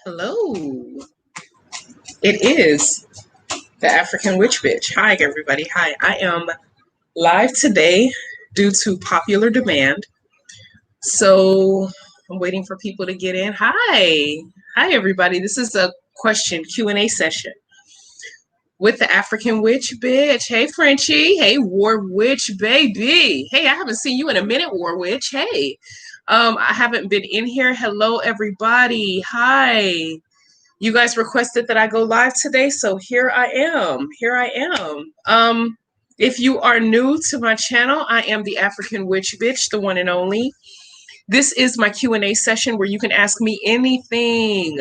Hello. It is the African Witch Bitch. Hi, everybody. Hi. I am live today due to popular demand. So I'm waiting for people to get in. Hi. Hi, everybody. This is a question Q&A session with the African Witch Bitch. Hey, Frenchie. Hey, War Witch baby. Hey, I haven't seen you in a minute, War Witch. Hey. I haven't been in here. Hello, everybody. Hi. You guys requested that I go live today, so here I am. Here I am. If you are new to my channel, I am the African Witch Bitch, the one and only. This is my Q&A session where you can ask me anything,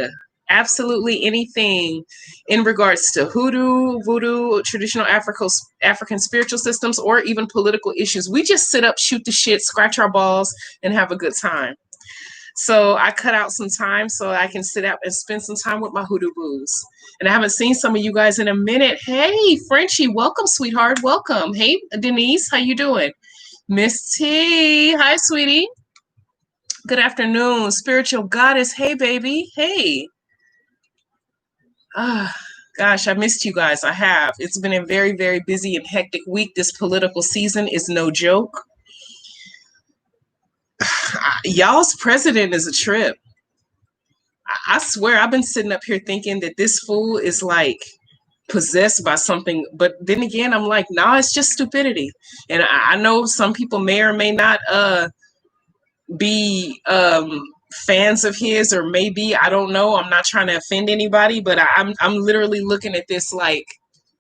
absolutely anything in regards to hoodoo, voodoo, traditional African spiritual systems, or even political issues. We just sit up, shoot the shit, scratch our balls, and have a good time. So I cut out some time so I can sit out and spend some time with my hoodoo boos. And I haven't seen some of you guys in a minute. Hey, Frenchie, welcome, sweetheart. Welcome. Hey, Denise, how you doing? Miss T, hi, sweetie. Good afternoon. Spiritual goddess, hey, baby. Hey. Gosh, I missed you guys. I have. It's been a very, very busy and hectic week. This political season is no joke. Y'all's president is a trip. I swear I've been sitting up here thinking that this fool is like possessed by something, but then again I'm like, nah, it's just stupidity. And I know some people may or may not be fans of his, or maybe, I don't know, I'm not trying to offend anybody, but I'm literally looking at this like,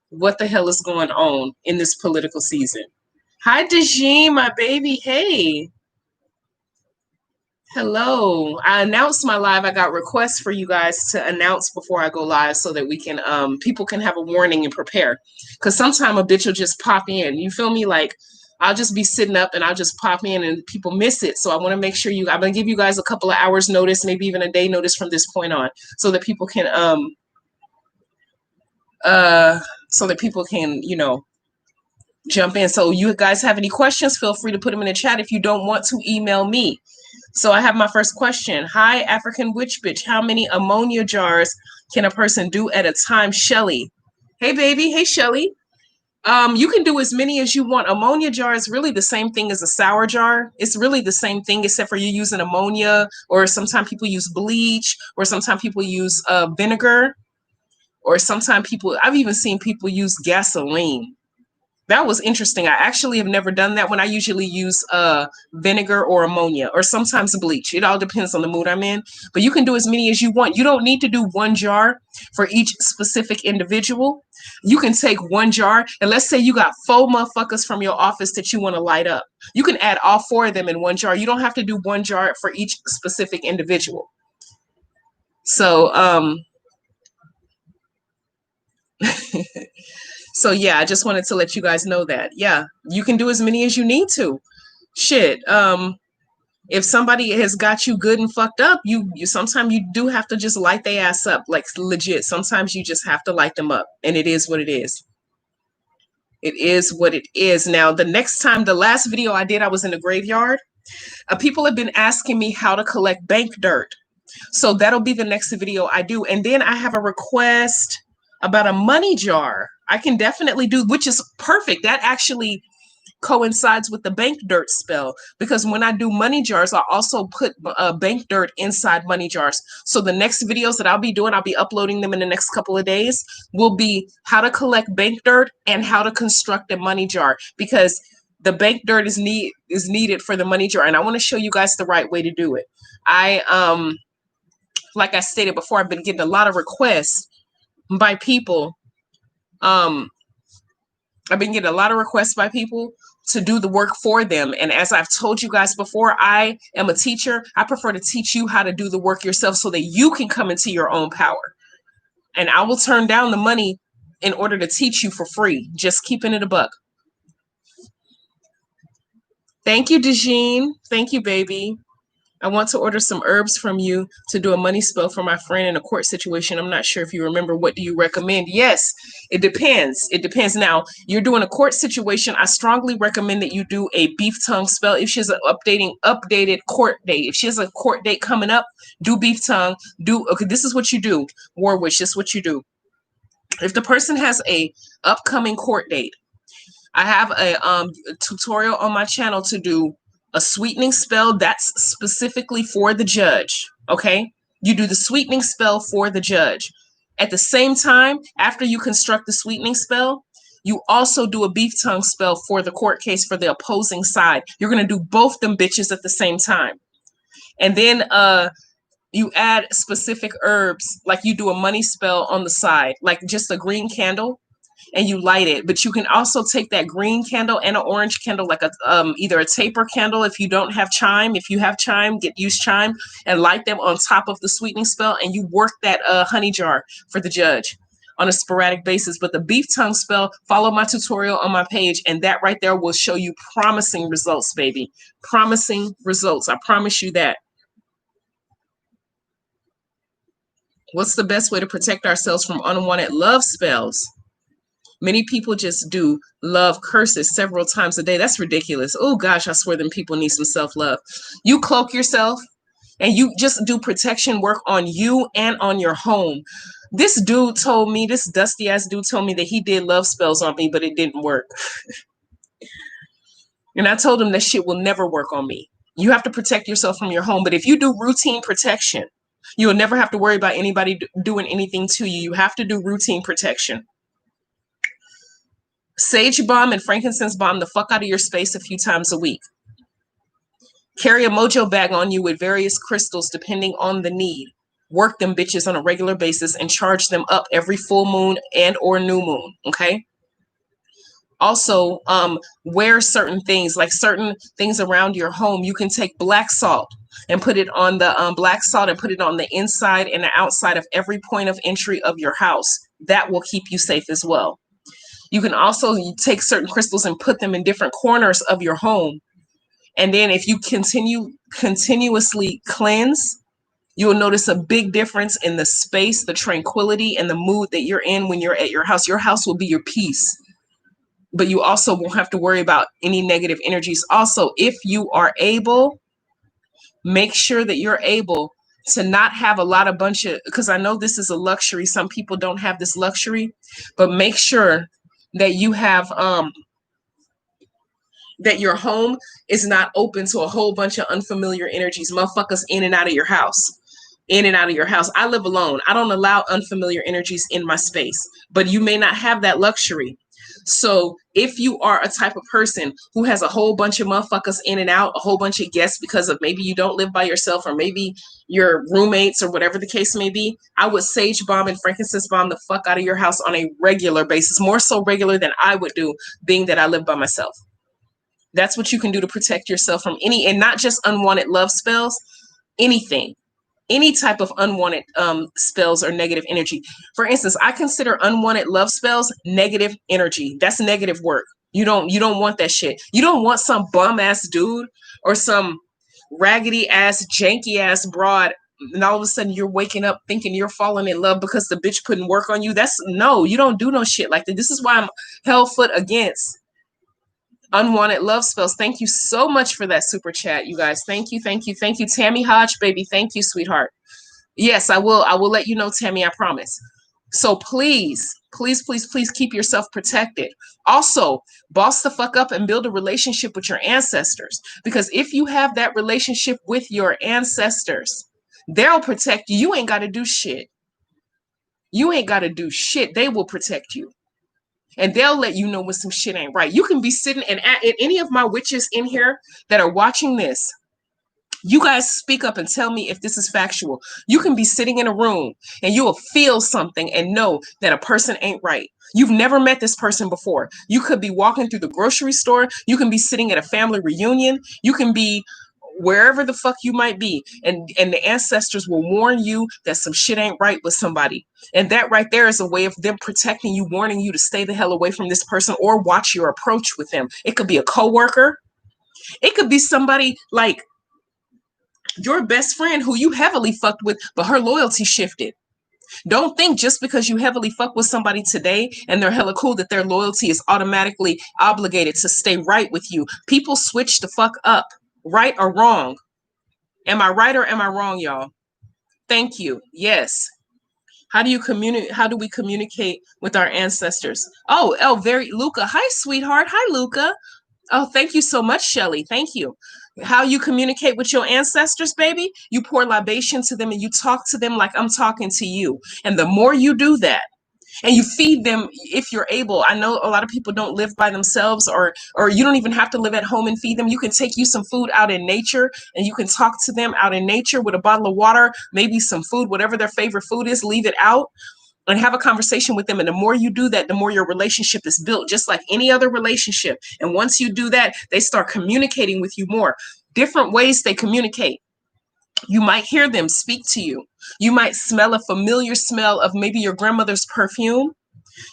what the hell is going on in this political season? Hi, Dejim, my baby. Hey. Hello. I announced my live. I got requests for you guys to announce before I go live so that we can people can have a warning and prepare. Because sometime a bitch will just pop in. You feel me? Like, I'll just be sitting up and I'll just pop in and people miss it. So I want to make sure I'm gonna give you guys a couple of hours notice, maybe even a day notice from this point on, so that people can jump in. So you guys have any questions, feel free to put them in the chat. If you don't want to, email me. So I have my first question. Hi, African Witch Bitch. How many ammonia jars can a person do at a time? Shelly. Hey, baby. Hey, Shelly. You can do as many as you want. Ammonia jar is really the same thing as a sour jar. It's really the same thing, except for you using ammonia, or sometimes people use bleach, or sometimes people use vinegar, or sometimes I've even seen people use gasoline. That was interesting. I actually have never done that one. I usually use vinegar or ammonia, or sometimes bleach. It all depends on the mood I'm in. But you can do as many as you want. You don't need to do one jar for each specific individual. You can take one jar, and let's say you got 4 motherfuckers from your office that you want to light up. You can add all 4 of them in one jar. You don't have to do one jar for each specific individual. So, so yeah, I just wanted to let you guys know that. Yeah, you can do as many as you need to. Shit. If somebody has got you good and fucked up, you sometimes you do have to just light their ass up, like legit. Sometimes you just have to light them up, and it is what it is. It is what it is. Now, the last video I did, I was in the graveyard. People have been asking me how to collect bank dirt. So that'll be the next video I do. And then I have a request about a money jar. I can definitely do, which is perfect. That actually coincides with the bank dirt spell, because when I do money jars, I also put bank dirt inside money jars. So the next videos that I'll be doing, I'll be uploading them in the next couple of days, will be how to collect bank dirt and how to construct a money jar, because the bank dirt is needed for the money jar, and I want to show you guys the right way to do it. Like I stated before, I've been getting a lot of requests by people. I've been getting a lot of requests by people to do the work for them. And as I've told you guys before, I am a teacher. I prefer to teach you how to do the work yourself so that you can come into your own power. And I will turn down the money in order to teach you for free. Just keeping it a buck. Thank you, Dejine. Thank you, baby. I want to order some herbs from you to do a money spell for my friend in a court situation. I'm not sure if you remember. What do you recommend? Yes, it depends. It depends. Now, you're doing a court situation. I strongly recommend that you do a beef tongue spell. If she has an updated court date, if she has a court date coming up, do beef tongue. Okay, this is what you do, War Witch, this is what you do. If the person has a upcoming court date, I have a tutorial on my channel to do a sweetening spell that's specifically for the judge. Okay, you do the sweetening spell for the judge. At the same time, after you construct the sweetening spell, you also do a beef tongue spell for the court case for the opposing side. You're gonna do both them bitches at the same time, and then you add specific herbs, like you do a money spell on the side, like just a green candle, and you light it. But you can also take that green candle and an orange candle, like a either a taper candle if you don't have chime. If you have chime, use chime and light them on top of the sweetening spell, and you work that honey jar for the judge on a sporadic basis. But the beef tongue spell, follow my tutorial on my page, and that right there will show you promising results, baby. Promising results. I promise you that. What's the best way to protect ourselves from unwanted love spells? Many people just do love curses several times a day. That's ridiculous. Oh gosh, I swear them people need some self-love. You cloak yourself and you just do protection work on you and on your home. This dude told me, this dusty ass dude told me that he did love spells on me, but it didn't work. And I told him that shit will never work on me. You have to protect yourself from your home. But if you do routine protection, you'll never have to worry about anybody doing anything to you. You have to do routine protection. Sage bomb and frankincense bomb the fuck out of your space a few times a week. Carry a mojo bag on you with various crystals depending on the need. Work them bitches on a regular basis and charge them up every full moon and or new moon, okay? Also, wear certain things, like certain things around your home. You can take black salt and put it on the on the inside and the outside of every point of entry of your house. That will keep you safe as well. You can also take certain crystals and put them in different corners of your home. And then if you continuously cleanse, you'll notice a big difference in the space, the tranquility, and the mood that you're in when you're at your house. Your house will be your peace. But you also won't have to worry about any negative energies. Also, if you are able, make sure that you're able to not have a lot of because I know this is a luxury. Some people don't have this luxury, but make sure that you have that your home is not open to a whole bunch of unfamiliar energies, motherfuckers in and out of your house. In and out of your house. I live alone. I don't allow unfamiliar energies in my space, but you may not have that luxury. So if you are a type of person who has a whole bunch of motherfuckers in and out, a whole bunch of guests because of maybe you don't live by yourself or maybe your roommates or whatever the case may be, I would sage bomb and frankincense bomb the fuck out of your house on a regular basis, more so regular than I would do, being that I live by myself. That's what you can do to protect yourself from any, and not just unwanted love spells, anything. Any type of unwanted spells or negative energy. For instance, I consider unwanted love spells negative energy. That's negative work. You don't want that shit. You don't want some bum ass dude or some raggedy ass, janky ass broad, and all of a sudden you're waking up thinking you're falling in love because the bitch putting work on you. No, you don't do no shit like that. This is why I'm hell foot against unwanted love spells. Thank you so much for that super chat, you guys. Thank you. Tammy Hodge, baby. Thank you, sweetheart. Yes, I will let you know, Tammy, I promise. So please keep yourself protected. Also, boss the fuck up and build a relationship with your ancestors. Because if you have that relationship with your ancestors, they'll protect you. You ain't got to do shit. They will protect you. And they'll let you know when some shit ain't right. You can be sitting, and any of my witches in here that are watching this, you guys speak up and tell me if this is factual. You can be sitting in a room and you will feel something and know that a person ain't right. You've never met this person before. You could be walking through the grocery store. You can be sitting at a family reunion. You can be wherever the fuck you might be, and the ancestors will warn you that some shit ain't right with somebody. And that right there is a way of them protecting you, warning you to stay the hell away from this person or watch your approach with them. It could be a coworker. It could be somebody like Your best friend who you heavily fucked with, but her loyalty shifted. Don't think just because you heavily fuck with somebody today and they're hella cool that their loyalty is automatically obligated to stay right with you. People switch the fuck up, right or wrong. Am I right or am I wrong, y'all? Thank you. Yes. How do you communicate? How do we communicate with our ancestors? Oh, very Luca. Hi, sweetheart. Hi, Luca. Oh, thank you so much, Shelly. Thank you. How you communicate with your ancestors, baby? You pour libation to them and you talk to them like I'm talking to you. And the more you do that, and you feed them if you're able. I know a lot of people don't live by themselves, or you don't even have to live at home and feed them. You can take you some food out in nature and you can talk to them out in nature with a bottle of water, maybe some food, whatever their favorite food is, leave it out and have a conversation with them. And the more you do that, the more your relationship is built, just like any other relationship. And once you do that, they start communicating with you more. Different ways they communicate. You might hear them speak to you. You might smell a familiar smell of maybe your grandmother's perfume.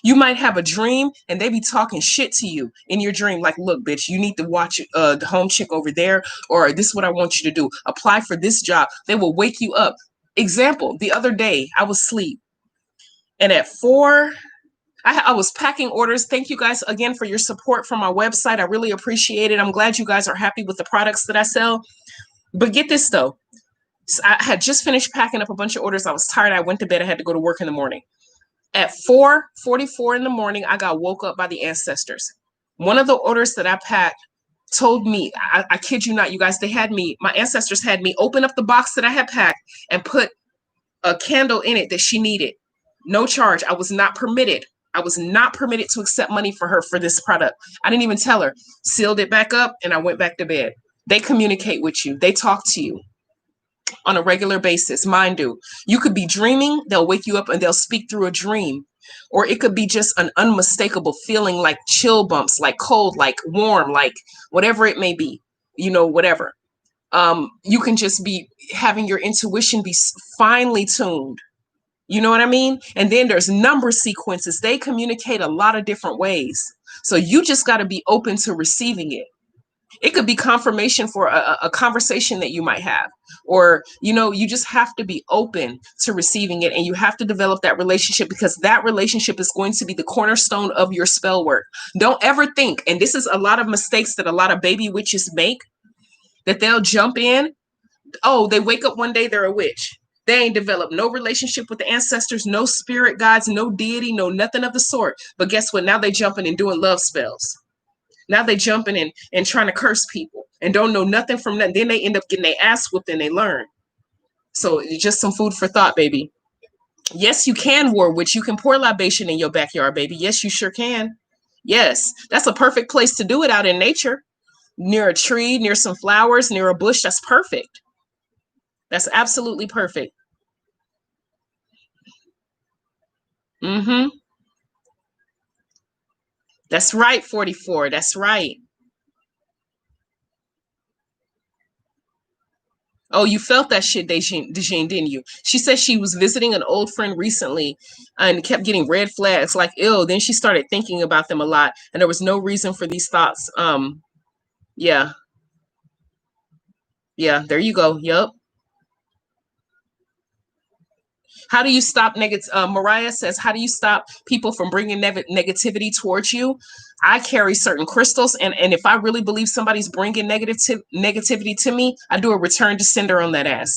You might have a dream and they be talking shit to you in your dream. Like, look, bitch, you need to watch the home chick over there, or this is what I want you to do. Apply for this job. They will wake you up. Example, the other day I was asleep and at 4, I was packing orders. Thank you guys again for your support from my website. I really appreciate it. I'm glad you guys are happy with the products that I sell. But get this though. I had just finished packing up a bunch of orders. I was tired. I went to bed. I had to go to work in the morning. At 4:44 in the morning, I got woke up by the ancestors. One of the orders that I packed told me, I kid you not, you guys, my ancestors had me open up the box that I had packed and put a candle in it that she needed. No charge. I was not permitted. I was not permitted to accept money for her for this product. I didn't even tell her. Sealed it back up and I went back to bed. They communicate with you. They talk to you on a regular basis. Mine do. You could be dreaming, they'll wake you up and they'll speak through a dream. Or it could be just an unmistakable feeling, like chill bumps, like cold, like warm, like whatever it may be, whatever. You can just be having your intuition be finely tuned. You know what I mean? And then there's number sequences. They communicate a lot of different ways. So you just got to be open to receiving it. It could be confirmation for a conversation that you might have, or you just have to be open to receiving it, and you have to develop that relationship, because that relationship is going to be the cornerstone of your spell work. Don't ever think, and this is a lot of mistakes that a lot of baby witches make, that they'll jump in. Oh, they wake up one day, they're a witch. They ain't developed no relationship with the ancestors, no spirit guides, no deity, no nothing of the sort. But guess what? Now they jumping and doing love spells. Now they jumping in and trying to curse people and don't know nothing from that. Then they end up getting their ass whooped and they learn. So just some food for thought, baby. Yes, you can war witch. You can pour libation in your backyard, baby. Yes, you sure can. Yes, that's a perfect place to do it, out in nature, near a tree, near some flowers, near a bush. That's perfect. That's absolutely perfect. Mm-hmm. That's right, 44. That's right. Oh, you felt that shit, Dejane, didn't you? She said she was visiting an old friend recently and kept getting red flags, like, ill. Then she started thinking about them a lot, and there was no reason for these thoughts. Yeah, yeah, there you go. Yep. How do you stop negative? Mariah says, how do you stop people from bringing negativity towards you? I carry certain crystals, and if I really believe somebody's bringing negativity to me, I do a return to sender on that ass.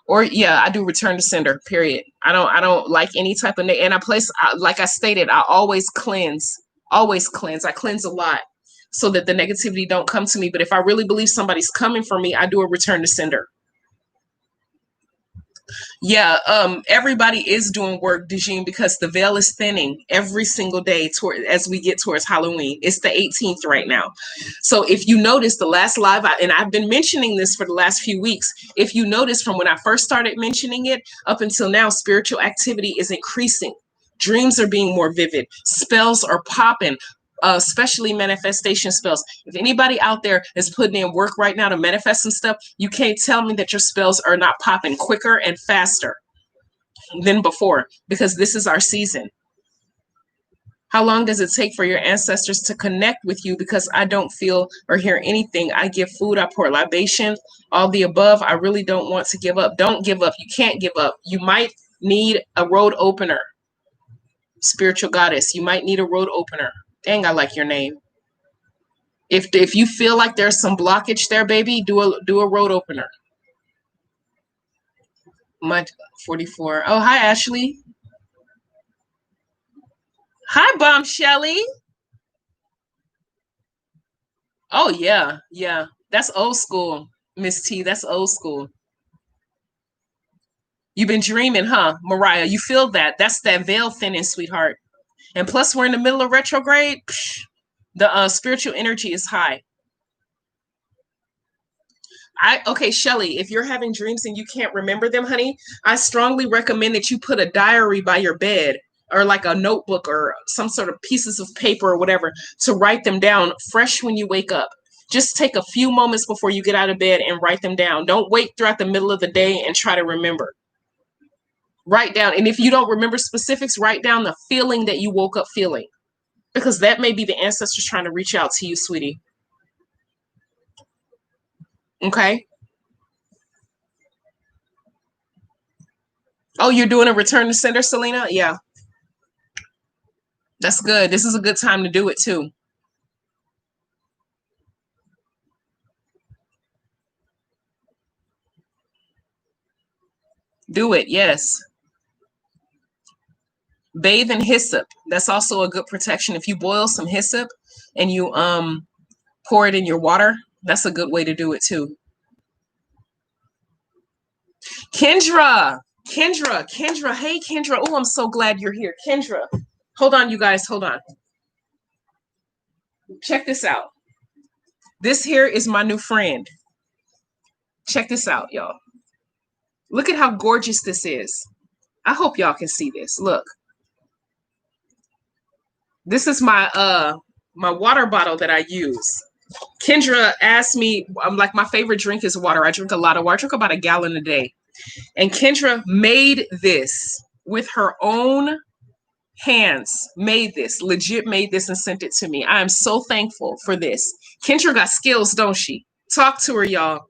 Or yeah, I do return to sender. Period. I don't like any type of and I place, like I stated, I always cleanse. Always cleanse. I cleanse a lot so that the negativity don't come to me. But if I really believe somebody's coming for me, I do a return to sender. Yeah, everybody is doing work, Dejine, because the veil is thinning every single day as we get towards Halloween. It's the 18th right now. So if you notice the last live, and I've been mentioning this for the last few weeks, if you notice from when I first started mentioning it up until now, spiritual activity is increasing. Dreams are being more vivid. Spells are popping. Especially manifestation spells. If anybody out there is putting in work right now to manifest some stuff, you can't tell me that your spells are not popping quicker and faster than before, because this is our season. How long does it take for your ancestors to connect with you? Because I don't feel or hear anything. I give food, I pour libation, all the above. I really don't want to give up. Don't give up. You can't give up. You might need a road opener. Spiritual goddess, you might need a road opener. Dang, I like your name. If you feel like there's some blockage there, baby, do a road opener. My 44. Oh, hi, Ashley. Hi, Bomb Shelly. Oh, yeah, yeah. That's old school, Miss T. That's old school. You've been dreaming, huh, Mariah? You feel that? That's that veil thinning, sweetheart. And plus, we're in the middle of retrograde. Psh, the spiritual energy is high. Okay, Shelly, if you're having dreams and you can't remember them, honey, I strongly recommend that you put a diary by your bed or like a notebook or some sort of pieces of paper or whatever to write them down fresh when you wake up. Just take a few moments before you get out of bed and write them down. Don't wait throughout the middle of the day and try to remember. Write down. And if you don't remember specifics, write down the feeling that you woke up feeling because that may be the ancestors trying to reach out to you, sweetie. Okay. Oh, you're doing a return to sender, Selena? Yeah. That's good. This is a good time to do it too. Do it. Yes. Bathe in hyssop. That's also a good protection. If you boil some hyssop and you pour it in your water, that's a good way to do it too. Kendra. Hey, Kendra. Oh, I'm so glad you're here. Kendra. Hold on, you guys. Hold on. Check this out. This here is my new friend. Check this out, y'all. Look at how gorgeous this is. I hope y'all can see this. Look. This is my my water bottle that I use. Kendra asked me, I'm like, my favorite drink is water. I drink a lot of water. I drink about a gallon a day. And Kendra made this with her own hands, legit made this and sent it to me. I am so thankful for this. Kendra got skills, don't she? Talk to her, y'all.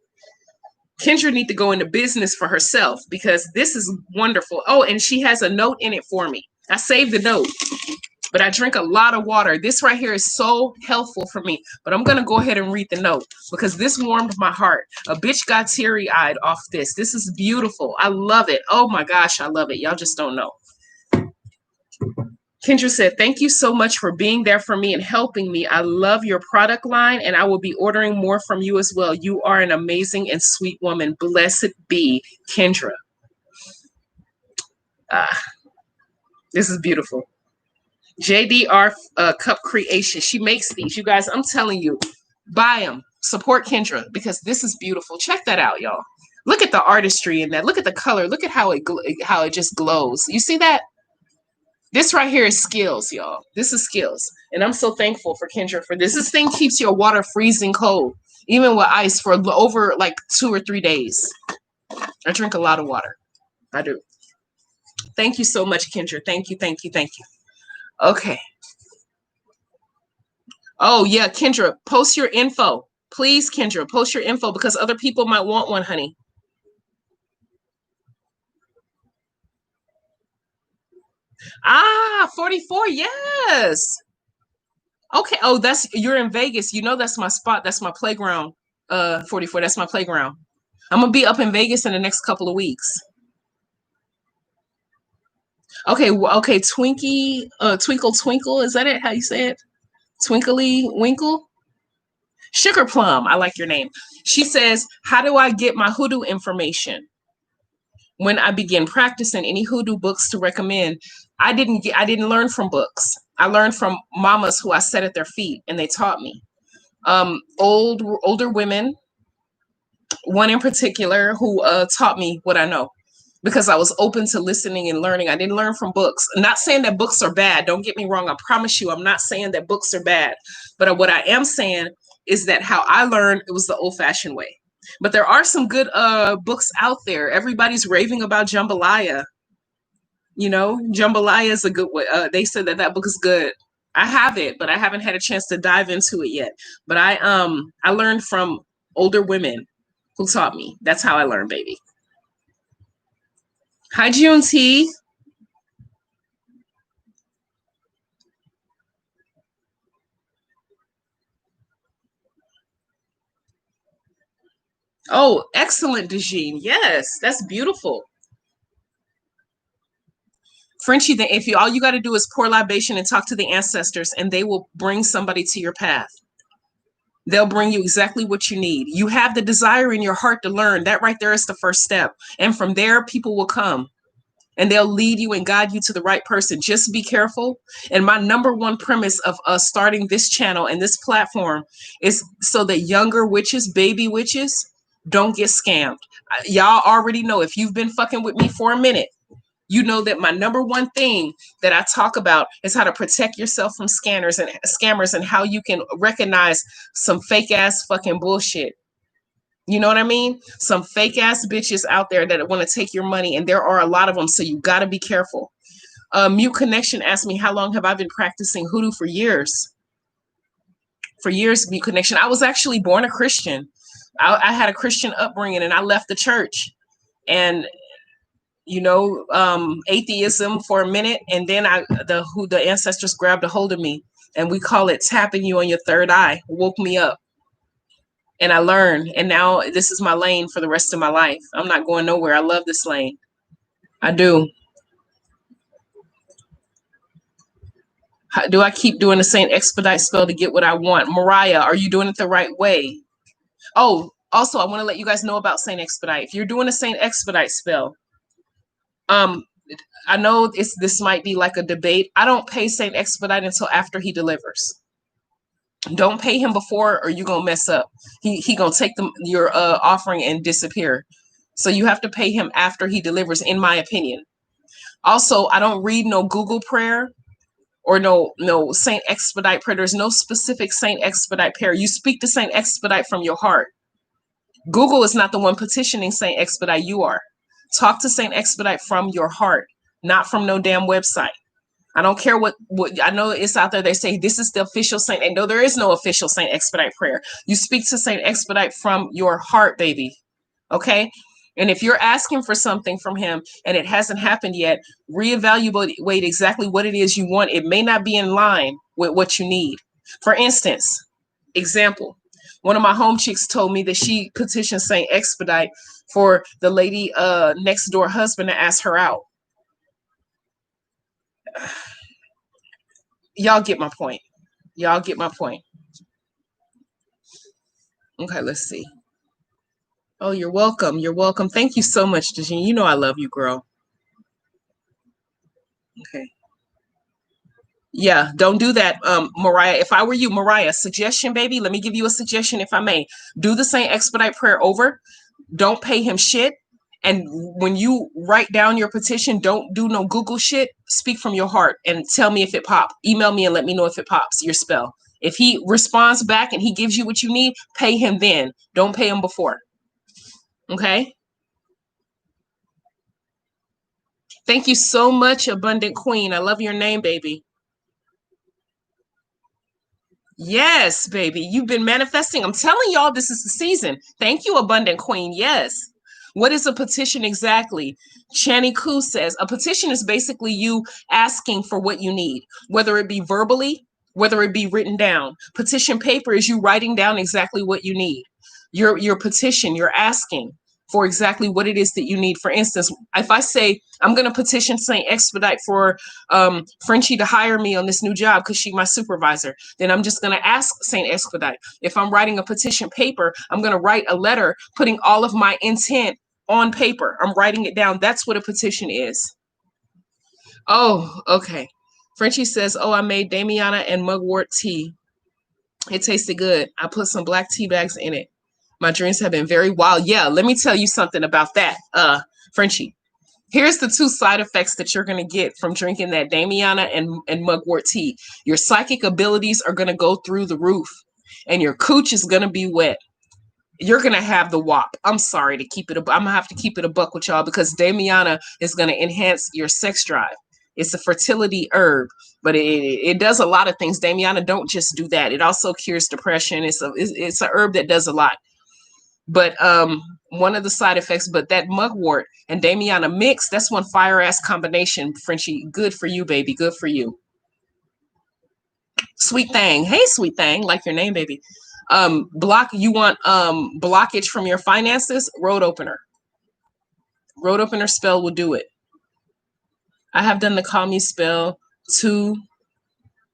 Kendra need to go into business for herself because this is wonderful. Oh, and she has a note in it for me. I saved the note. But I drink a lot of water. This right here is so helpful for me. But I'm going to go ahead and read the note because this warmed my heart. A bitch got teary-eyed off this. This is beautiful. I love it. Oh my gosh, I love it. Y'all just don't know. Kendra said, thank you so much for being there for me and helping me. I love your product line and I will be ordering more from you as well. You are an amazing and sweet woman. Blessed be, Kendra. This is beautiful. JDR Cup Creation. She makes these. You guys, I'm telling you, buy them. Support Kendra because this is beautiful. Check that out, y'all. Look at the artistry in that. Look at the color. Look at how it just glows. You see that? This right here is skills, y'all. This is skills. And I'm so thankful for Kendra for this. This thing keeps your water freezing cold, even with ice for over like 2 or 3 days. I drink a lot of water. I do. Thank you so much, Kendra. Thank you. Okay. Oh, yeah, Kendra, post your info. Please, Kendra, post your info because other people might want one, honey. Ah, 44, yes. Okay. Oh, you're in Vegas. You know that's my spot. That's my playground. 44, that's my playground. I'm gonna be up in Vegas in the next couple of weeks. Okay, Twinkie, Twinkle Twinkle, is that it? How you say it? Twinkly Winkle? Sugar Plum, I like your name. She says, how do I get my hoodoo information? When I begin practicing, any hoodoo books to recommend? I didn't learn from books. I learned from mamas who I sat at their feet and they taught me. Older women, one in particular who taught me what I know because I was open to listening and learning. I didn't learn from books. I'm not saying that books are bad. Don't get me wrong. I promise you, I'm not saying that books are bad. But what I am saying is that how I learned, it was the old-fashioned way. But there are some good books out there. Everybody's raving about Jambalaya. You know, Jambalaya is a good way. They said that book is good. I have it, but I haven't had a chance to dive into it yet. But I learned from older women who taught me. That's how I learned, baby. Hi, June T. Oh, excellent, Dejine. Yes, that's beautiful. Frenchie, if you all you got to do is pour libation and talk to the ancestors, and they will bring somebody to your path. They'll bring you exactly what you need. You have the desire in your heart to learn. That right there is the first step. And from there, people will come and they'll lead you and guide you to the right person. Just be careful. And my number one premise of us starting this channel and this platform is so that younger witches, baby witches, don't get scammed. Y'all already know, if you've been fucking with me for a minute, you know that my number one thing that I talk about is how to protect yourself from scanners and scammers, and how you can recognize some fake ass fucking bullshit. You know what I mean? Some fake ass bitches out there that want to take your money, and there are a lot of them. So you got to be careful. Mute Connection asked me, how long have I been practicing hoodoo? For years. For years, Mute Connection. I was actually born a Christian. I had a Christian upbringing, and I left the church. And atheism for a minute, and then the ancestors grabbed a hold of me, and we call it tapping you on your third eye. Woke me up, and I learned, and now this is my lane for the rest of my life. I'm not going nowhere. I love this lane. I do. Do I keep doing the same expedite spell to get what I want? Mariah, are you doing it the right way? Oh, also, I want to let you guys know about Saint Expedite. If you're doing a Saint Expedite spell, um, I know this might be like a debate. I don't pay Saint Expedite until after he delivers. Don't pay him before, or you're gonna mess up. He gonna take your offering and disappear. So you have to pay him after he delivers, in my opinion. Also, I don't read no Google prayer or no Saint Expedite prayer. There's no specific Saint Expedite prayer. You speak to Saint Expedite from your heart. Google is not the one petitioning Saint Expedite. You are. Talk to Saint Expedite from your heart, not from no damn website. I don't care what I know it's out there. They say this is the official Saint. And no, there is no official Saint Expedite prayer. You speak to Saint Expedite from your heart, baby. Okay? And if you're asking for something from him and it hasn't happened yet, reevaluate exactly what it is you want. It may not be in line with what you need. For instance, example, one of my home chicks told me that she petitioned Saint Expedite for the lady next door husband to ask her out. Y'all get my point. Y'all get my point. Okay, let's see. Oh, you're welcome. You're welcome. Thank you so much, Dejine. You know I love you, girl. Okay. Yeah, don't do that, Mariah. If I were you, Mariah, suggestion, baby, let me give you a suggestion, if I may. Do the Saint Expedite prayer over. Don't pay him shit. And when you write down your petition, don't do no Google shit. Speak from your heart and tell me if it pops. Email me and let me know if it pops, your spell. If he responds back and he gives you what you need, pay him then. Don't pay him before. Okay? Thank you so much, Abundant Queen. I love your name, baby. Yes, baby. You've been manifesting. I'm telling y'all, this is the season. Thank you, Abundant Queen. Yes. What is a petition exactly? Chani Koo says a petition is basically you asking for what you need, whether it be verbally, whether it be written down. Petition paper is you writing down exactly what you need. Your petition, you're asking for exactly what it is that you need. For instance, if I say I'm going to petition Saint Expedite for Frenchie to hire me on this new job because she's my supervisor, then I'm just going to ask Saint Expedite. If I'm writing a petition paper, I'm going to write a letter putting all of my intent on paper. I'm writing it down. That's what a petition is. Oh, okay. Frenchie says, oh, I made Damiana and mugwort tea. It tasted good. I put some black tea bags in it. My dreams have been very wild. Yeah, let me tell you something about that, Frenchie. Here's the two side effects that you're going to get from drinking that Damiana and mugwort tea. Your psychic abilities are going to go through the roof, and your cooch is going to be wet. You're going to have the wop. I'm sorry to keep it. I'm going to have to keep it a buck with y'all because Damiana is going to enhance your sex drive. It's a fertility herb, but it does a lot of things. Damiana don't just do that. It also cures depression. It's a herb that does a lot. But one of the side effects, but that mugwort and Damiana mix, that's one fire ass combination, Frenchie. Good for you, baby. Good for you. Sweet Thang. Hey, Sweet Thang, like your name, baby. You want blockage from your finances? Road opener. Road opener spell will do it. I have done the call me spell too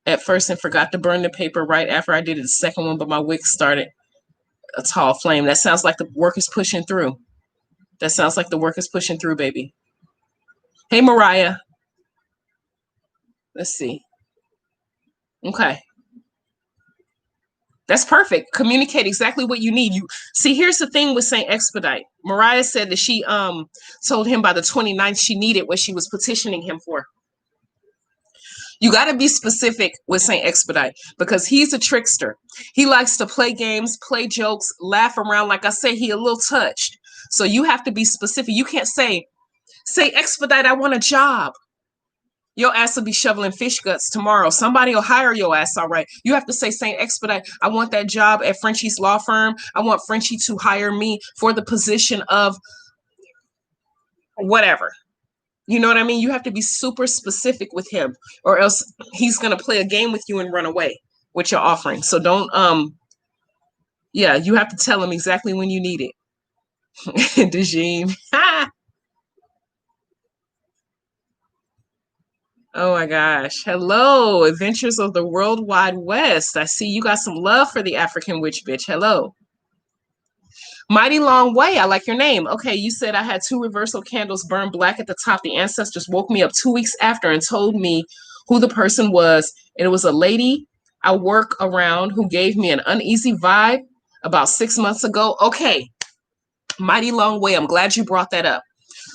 at first and forgot to burn the paper right after I did it the second one, but my wick started a tall flame. That sounds like the work is pushing through. That sounds like the work is pushing through, baby. Hey, Mariah. Let's see. Okay. That's perfect. Communicate exactly what you need. You see, here's the thing with Saint Expedite. Mariah said that she told him by the 29th she needed what she was petitioning him for. You got to be specific with Saint Expedite because he's a trickster. He likes to play games, play jokes, laugh around. Like I say, he a little touched. So you have to be specific. You can't say Expedite, I want a job. Your ass will be shoveling fish guts tomorrow. Somebody will hire your ass, all right. You have to say, Saint Expedite, I want that job at Frenchie's law firm. I want Frenchie to hire me for the position of whatever. You know what I mean? You have to be super specific with him, or else he's going to play a game with you and run away with your offering. So don't, yeah, you have to tell him exactly when you need it. Dejim. Oh my gosh. Hello, Adventures of the World Wide West. I see you got some love for the African witch bitch. Hello. Mighty Long Way. I like your name. Okay, you said I had 2 reversal candles burned black at the top. The ancestors woke me up 2 weeks after and told me who the person was. And it was a lady I work around who gave me an uneasy vibe about 6 months ago. Okay, Mighty Long Way. I'm glad you brought that up.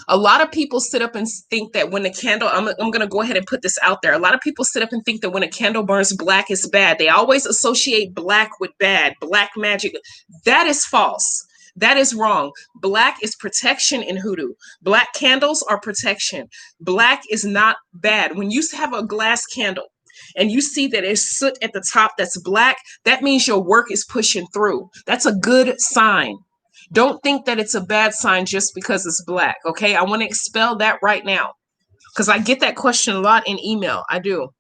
A lot of people sit up and think that when a candle, I'm going to go ahead and put this out there. A lot of people sit up and think that when a candle burns black, it's bad. They always associate black with bad, black magic. That is false. That is wrong. Black is protection in hoodoo. Black candles are protection. Black is not bad. When you have a glass candle and you see that it's soot at the top that's black, that means your work is pushing through. That's a good sign. Don't think that it's a bad sign just because it's black, okay? I want to expel that right now because I get that question a lot in email. I do.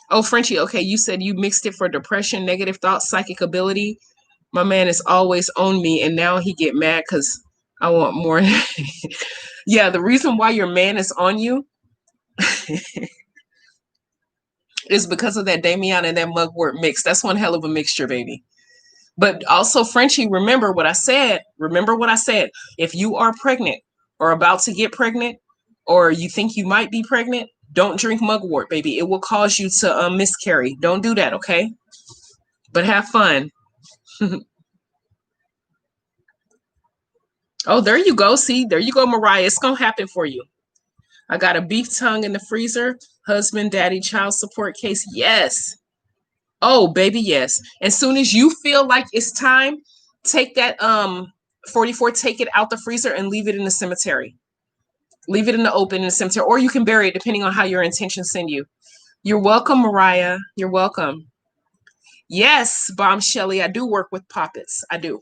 Oh, Frenchie, okay, you said you mixed it for depression, negative thoughts, psychic ability. My man is always on me, and now he get mad because I want more. Yeah, the reason why your man is on you is because of that Damian and that mugwort mix. That's one hell of a mixture, baby. But also, Frenchie, remember what I said. Remember what I said. If you are pregnant or about to get pregnant, or you think you might be pregnant, don't drink mugwort, baby. It will cause you to miscarry. Don't do that, okay? But have fun. Oh, there you go. See, there you go, Mariah. It's going to happen for you. I got a beef tongue in the freezer. Husband, daddy, child support case. Yes. Oh, baby, yes. As soon as you feel like it's time, take that 44, take it out the freezer and leave it in the cemetery. Leave it in the open in the cemetery, or you can bury it depending on how your intentions send you. You're welcome, Mariah. You're welcome. Yes, Bomb Shelly, I do work with poppets. I do.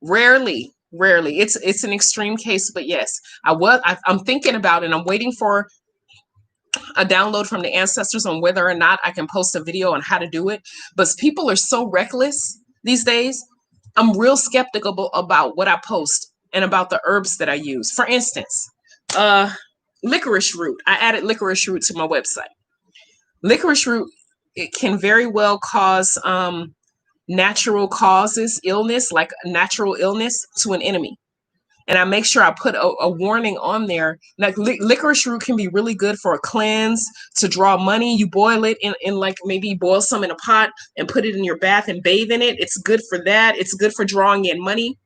Rarely. It's an extreme case, but yes, I'm thinking about it. I'm waiting for a download from the ancestors on whether or not I can post a video on how to do it. But people are so reckless these days. I'm real skeptical about what I post and about the herbs that I use. For instance, licorice root. I added licorice root to my website. Licorice root, it can very well cause natural causes, illness, like natural illness to an enemy. And I make sure I put a warning on there. Like licorice root can be really good for a cleanse, to draw money. You boil it in like maybe boil some in a pot and put it in your bath and bathe in it. It's good for that. It's good for drawing in money.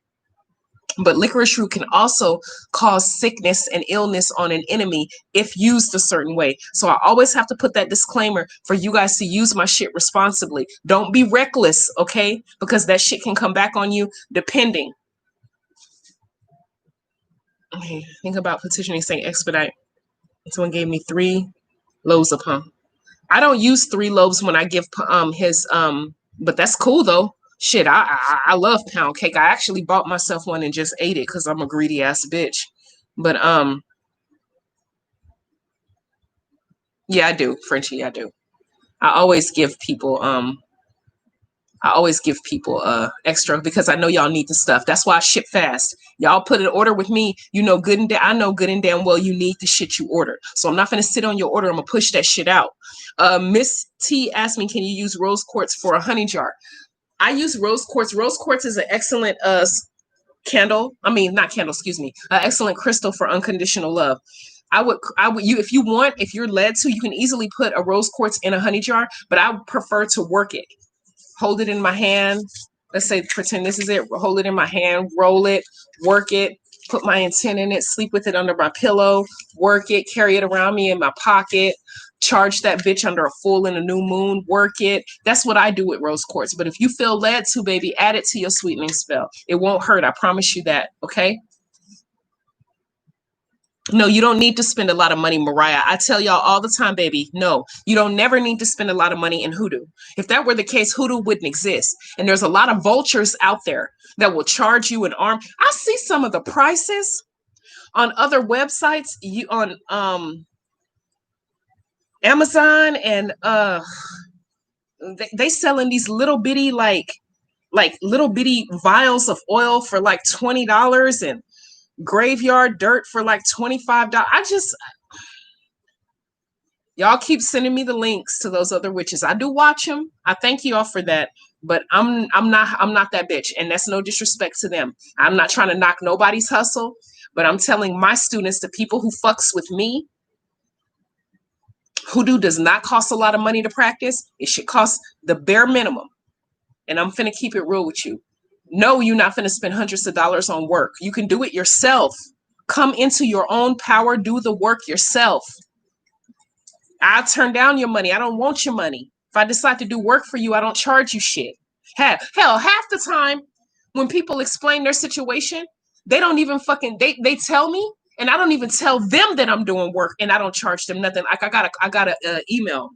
But licorice root can also cause sickness and illness on an enemy if used a certain way. So I always have to put that disclaimer for you guys to use my shit responsibly. Don't be reckless, okay? Because that shit can come back on you depending. Okay, think about petitioning Saint Expedite. Someone gave me 3 loaves of. I don't use 3 loaves when I give his but that's cool though. Shit, I love pound cake. I actually bought myself one and just ate it because I'm a greedy ass bitch. But yeah, I do, Frenchie, I do. I always give people extra because I know y'all need the stuff. That's why I ship fast. Y'all put an order with me. You know good and I know good and damn well you need the shit you order. So I'm not gonna sit on your order. I'm gonna push that shit out. Miss T asked me, can you use rose quartz for a honey jar? I use rose quartz. Rose quartz is an excellent candle. I mean, not candle, excuse me. Excellent crystal for unconditional love. I would, if you want, if you're led to, you can easily put a rose quartz in a honey jar, but I would prefer to work it. Hold it in my hand. Let's say, pretend this is it. Hold it in my hand, roll it, work it, put my intent in it, sleep with it under my pillow, work it, carry it around me in my pocket, charge that bitch under a full and a new moon, work it. That's what I do with rose quartz. But if you feel led to, baby, add it to your sweetening spell. It won't hurt. I promise you that. Okay? No, you don't need to spend a lot of money, Mariah. I tell y'all all the time, baby, no, you don't never need to spend a lot of money in hoodoo. If that were the case, hoodoo wouldn't exist. And there's a lot of vultures out there that will charge you an arm. I see some of the prices on other websites, on Amazon, and they selling these little bitty like little bitty vials of oil for like $20 and graveyard dirt for like $25. Y'all keep sending me the links to those other witches. I do watch them. I thank you all for that. But I'm not that bitch. And that's no disrespect to them. I'm not trying to knock nobody's hustle, but I'm telling my students, the people who fucks with me, hoodoo does not cost a lot of money to practice. It should cost the bare minimum. And I'm finna keep it real with you. No, you're not finna spend hundreds of dollars on work. You can do it yourself. Come into your own power. Do the work yourself. I'll turn down your money. I don't want your money. If I decide to do work for you, I don't charge you shit. Hell, half the time when people explain their situation, they don't even fucking, they tell me, and I don't even tell them that I'm doing work, and I don't charge them nothing. Like I got a email.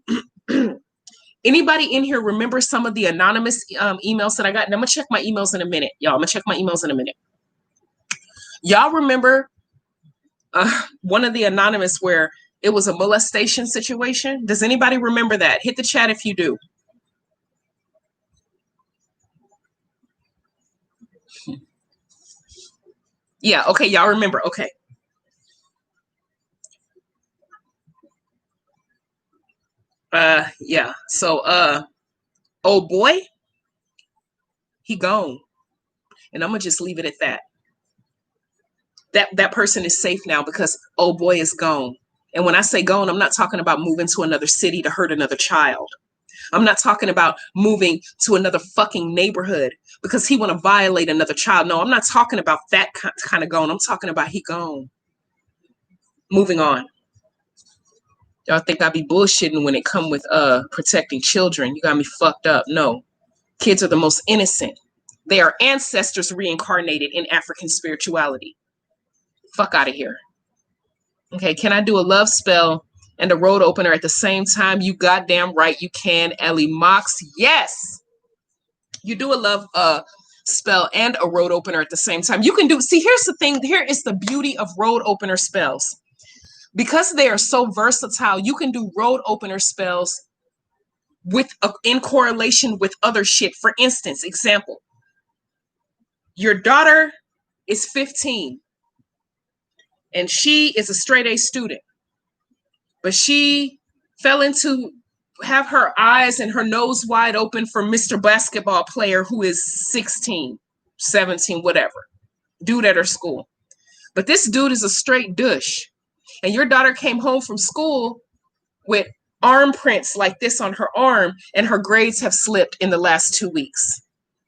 Anybody in here remember some of the anonymous emails that I got? And I'm gonna check my emails in a minute, y'all. I'm gonna check my emails in a minute. Y'all remember one of the anonymous where it was a molestation situation? Does anybody remember that? Hit the chat if you do. Yeah, okay, y'all remember. Okay. Yeah. So old boy, he gone. And I'm gonna just leave it at that. That person is safe now because old boy is gone. And when I say gone, I'm not talking about moving to another city to hurt another child. I'm not talking about moving to another fucking neighborhood because he want to violate another child. No, I'm not talking about that kind of gone. I'm talking about he gone. Moving on. Y'all think I be bullshitting when it come with protecting children. You got me fucked up. No. Kids are the most innocent. They are ancestors reincarnated in African spirituality. Fuck out of here. Okay, can I do a love spell and a road opener at the same time? You goddamn right you can, Ellie Mox. Yes. You do a love spell and a road opener at the same time. You can do, see, here's the thing. Here is the beauty of road opener spells. Because they are so versatile, you can do road opener spells with in correlation with other shit. For instance, example, your daughter is 15 and she is a straight A student, but she fell into have her eyes and her nose wide open for Mr. Basketball player who is 16, 17, whatever, dude at her school. But this dude is a straight douche. And your daughter came home from school with arm prints like this on her arm, and her grades have slipped in the last 2 weeks.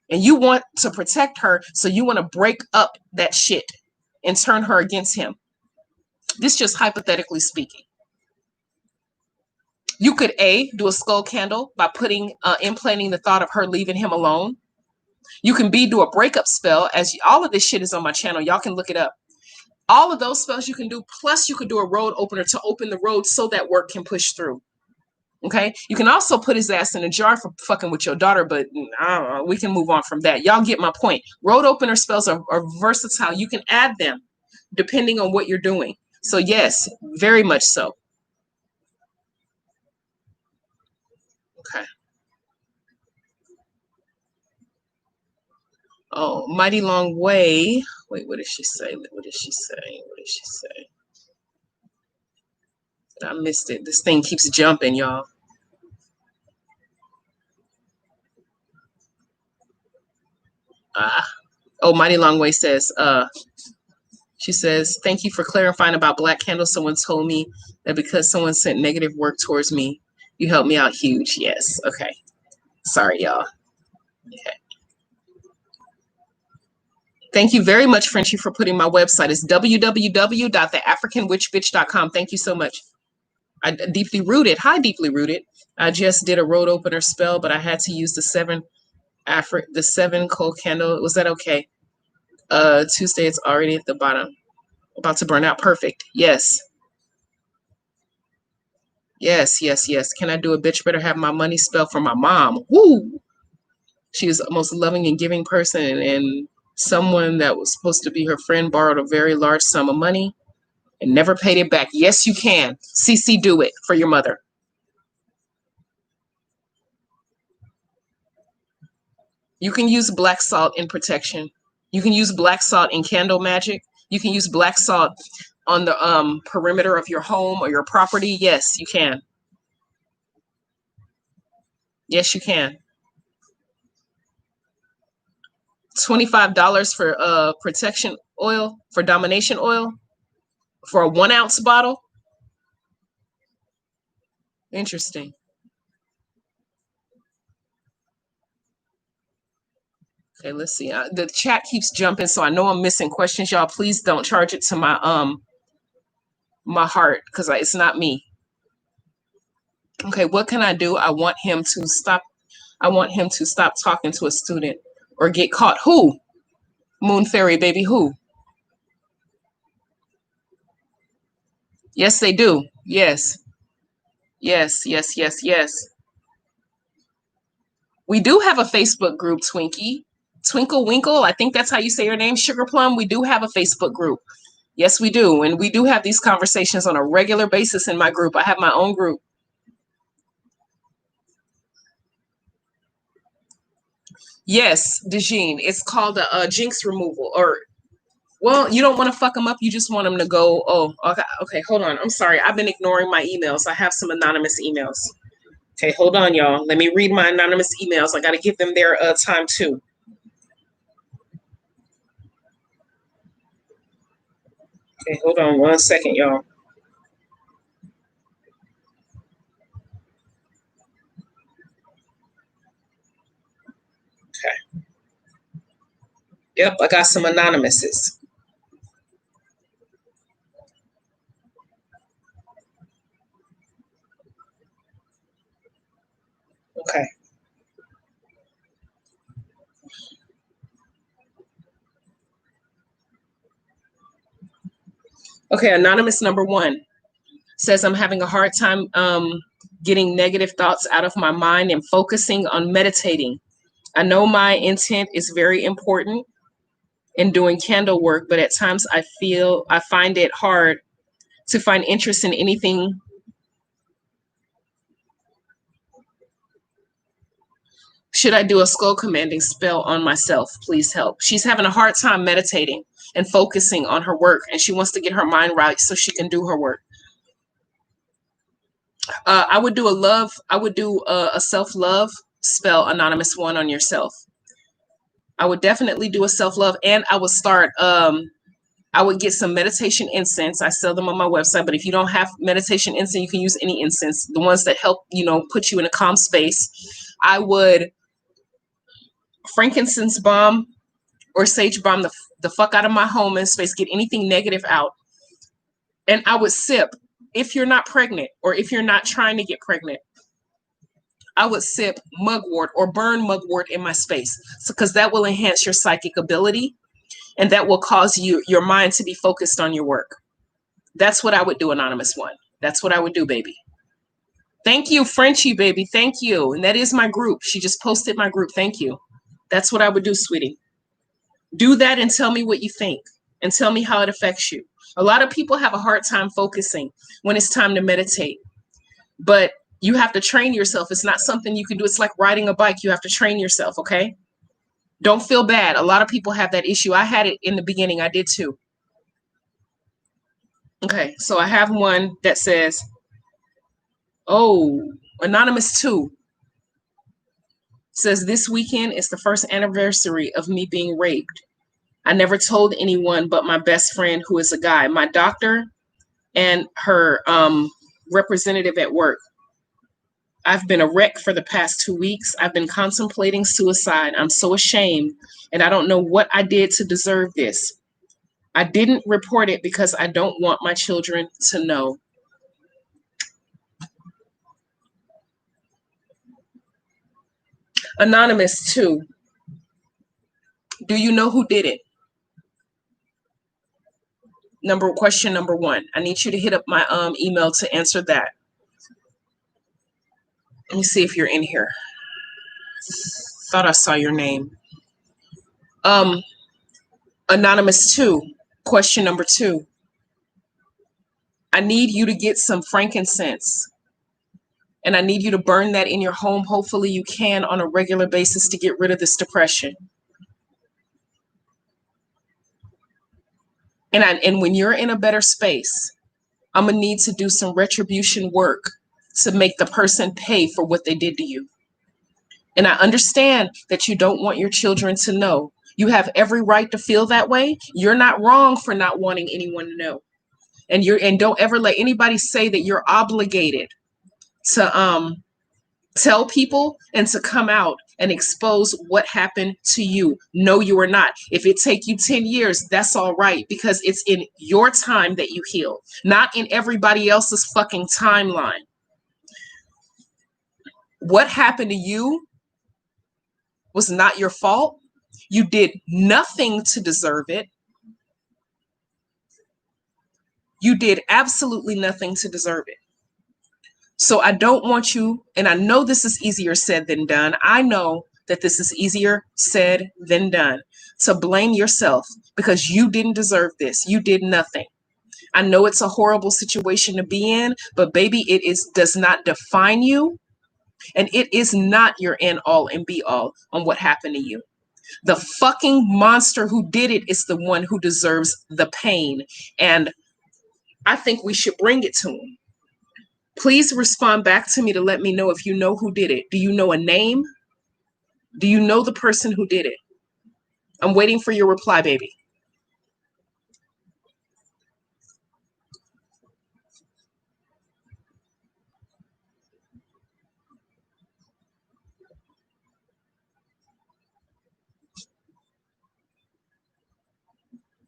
And you want to protect her, so you want to break up that shit and turn her against him. This just hypothetically speaking. You could A, do a skull candle by implanting the thought of her leaving him alone. You can B, do a breakup spell, as all of this shit is on my channel. Y'all can look it up. All of those spells you can do, plus you could do a road opener to open the road so that work can push through. Okay, you can also put his ass in a jar for fucking with your daughter, but I don't know, we can move on from that. Y'all get my point. Road opener spells are versatile. You can add them depending on what you're doing. So yes, very much so. Okay. Oh, mighty long way. Wait, what did she say? What did she say? What did she say? I missed it. This thing keeps jumping, y'all. Oh, mighty long way says, she says, thank you for clarifying about black candles. Someone told me that because someone sent negative work towards me, you helped me out huge. Yes. Okay. Sorry, y'all. Okay. Thank you very much, Frenchie, for putting my website. It's www.theafricanwitchbitch.com. Thank you so much. I deeply rooted. Hi, deeply rooted. I just did a road opener spell, but I had to use the seven cold candle. Was that okay? Tuesday, it's already at the bottom. About to burn out. Perfect. Yes. Yes, yes, yes. Can I do a bitch better have my money spell for my mom? Woo! She is the most loving and giving person, and someone that was supposed to be her friend borrowed a very large sum of money and never paid it back. Yes, you can. CC, do it for your mother. You can use black salt in protection. You can use black salt in candle magic. You can use black salt on the perimeter of your home or your property. Yes, you can. Yes, you can. $25 for protection oil, for domination oil, for a 1 ounce bottle. Interesting. Okay, let's see. The chat keeps jumping, so I know I'm missing questions. Y'all, please don't charge it to my heart, because it's not me. Okay, what can I do? I want him to stop talking to a student or get caught. Who? Moon Fairy, baby, who? Yes, they do. Yes. Yes, yes, yes, yes. We do have a Facebook group, Twinkie. Twinkle Winkle, I think that's how you say your name, Sugar Plum. We do have a Facebook group. Yes, we do. And we do have these conversations on a regular basis in my group. I have my own group. Yes, Dejine. It's called a jinx removal. Or, well, you don't want to fuck them up. You just want them to go, oh, okay, hold on. I'm sorry. I've been ignoring my emails. I have some anonymous emails. Okay, hold on, y'all. Let me read my anonymous emails. I got to give them their time, too. Okay, hold on 1 second, y'all. Okay. Yep, I got some anonymouses. Okay. Okay, anonymous number 1 says, I'm having a hard time getting negative thoughts out of my mind and focusing on meditating. I know my intent is very important in doing candle work, but at times I find it hard to find interest in anything. Should I do a skull commanding spell on myself? Please help. She's having a hard time meditating and focusing on her work, and she wants to get her mind right so she can do her work. I would do a self-love spell, anonymous 1, on yourself. I would definitely do a self-love, and I would start I would get some meditation incense. I sell them on my website, but if you don't have meditation incense, you can use any incense, the ones that help, put you in a calm space. I would frankincense bomb or sage bomb the fuck out of my home and space, get anything negative out. And I would sip, if you're not pregnant or if you're not trying to get pregnant, I would sip mugwort or burn mugwort in my space. So, because that will enhance your psychic ability. And that will cause your mind to be focused on your work. That's what I would do, Anonymous One. That's what I would do, baby. Thank you, Frenchie, baby. Thank you. And that is my group. She just posted my group. Thank you. That's what I would do, sweetie. Do that and tell me what you think and tell me how it affects you. A lot of people have a hard time focusing when it's time to meditate, but you have to train yourself. It's not something you can do. It's like riding a bike. You have to train yourself, okay? Don't feel bad. A lot of people have that issue. I had it in the beginning. I did too. Okay, so I have one that says, oh, Anonymous 2 says, this weekend is the first anniversary of me being raped. I never told anyone but my best friend, who is a guy, my doctor, and her representative at work. I've been a wreck for the past 2 weeks. I've been contemplating suicide. I'm so ashamed, and I don't know what I did to deserve this. I didn't report it because I don't want my children to know. Anonymous 2, do you know who did it? Question number 1. I need you to hit up my email to answer that. Let me see if you're in here. Thought I saw your name. Anonymous 2, question number 2. I need you to get some frankincense, and I need you to burn that in your home. Hopefully you can on a regular basis to get rid of this depression. And when you're in a better space, I'm going to need to do some retribution work to make the person pay for what they did to you. And I understand that you don't want your children to know. You have every right to feel that way. You're not wrong for not wanting anyone to know. And don't ever let anybody say that you're obligated to tell people and to come out and expose what happened to you. No, you are not. If it take you 10 years, that's all right, because it's in your time that you heal, not in everybody else's fucking timeline. What happened to you was not your fault. You did nothing to deserve it. You did absolutely nothing to deserve it. So I don't want you, and I know this is easier said than done. I know that this is easier said than done, to blame yourself because you didn't deserve this. You did nothing. I know it's a horrible situation to be in, but baby, does not define you, and it is not your end all and be all on what happened to you. The fucking monster who did it is the one who deserves the pain, and I think we should bring it to him. Please respond back to me to let me know if you know who did it. Do you know a name? Do you know the person who did it? I'm waiting for your reply, baby.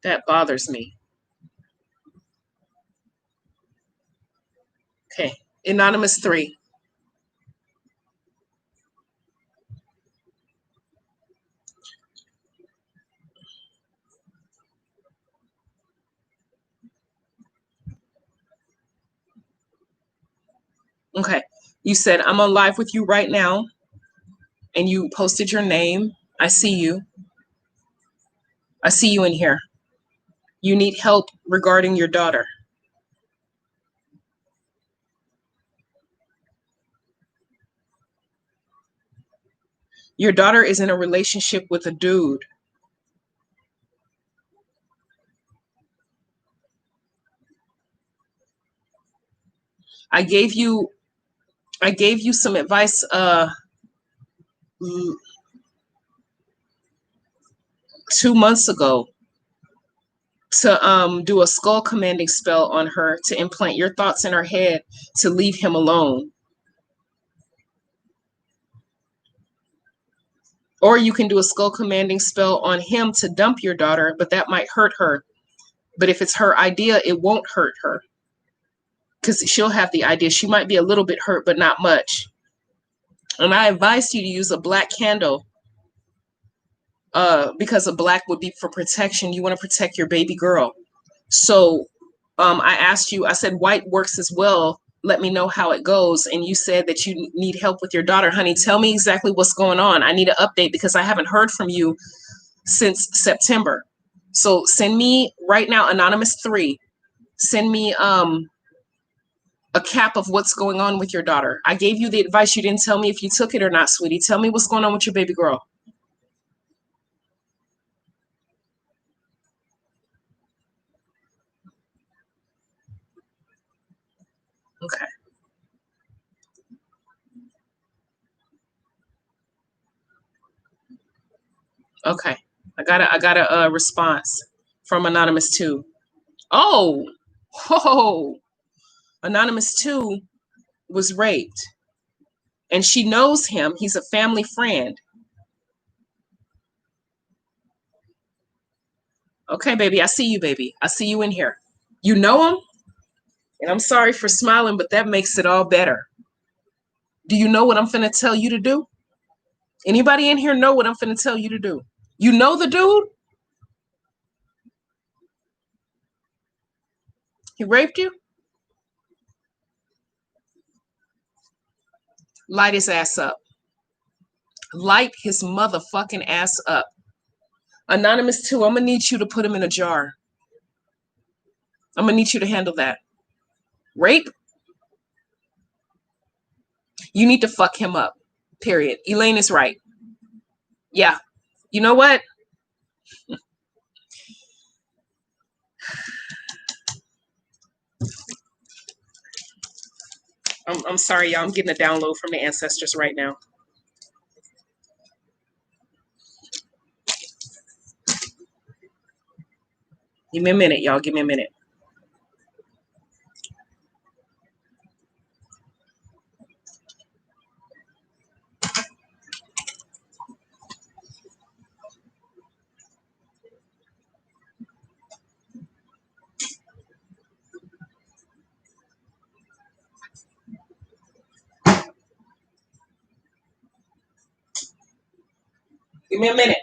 That bothers me. Okay, Anonymous 3. Okay, you said, I'm on live with you right now, and you posted your name. I see you. I see you in here. You need help regarding your daughter. Your daughter is in a relationship with a dude. I gave you some advice 2 months ago to do a skull commanding spell on her, to implant your thoughts in her head, to leave him alone. Or you can do a skull commanding spell on him to dump your daughter, but that might hurt her. But if it's her idea, it won't hurt her, because she'll have the idea. She might be a little bit hurt, but not much. And I advise you to use a black candle because a black would be for protection. You want to protect your baby girl. So I asked you, I said, white works as well. Let me know how it goes. And you said that you need help with your daughter. Honey, tell me exactly what's going on. I need an update because I haven't heard from you since September. So send me right now, Anonymous 3, send me a cap of what's going on with your daughter. I gave you the advice. You didn't tell me if you took it or not, sweetie. Tell me what's going on with your baby girl. Okay. Okay. I got a response from Anonymous 2. Oh, ho, Anonymous 2 was raped and she knows him. He's a family friend. Okay, baby. I see you, baby. I see you in here. You know him? And I'm sorry for smiling, but that makes it all better. Do you know what I'm finna tell you to do? Anybody in here know what I'm finna tell you to do? You know the dude? He raped you? Light his ass up. Light his motherfucking ass up. Anonymous 2, I'm gonna need you to put him in a jar. I'm gonna need you to handle that. Rape? You need to fuck him up. Period. Elaine is right. Yeah. You know what? I'm sorry, y'all. I'm getting a download from the ancestors right now. Give me a minute, y'all. Give me a minute. Give me a minute.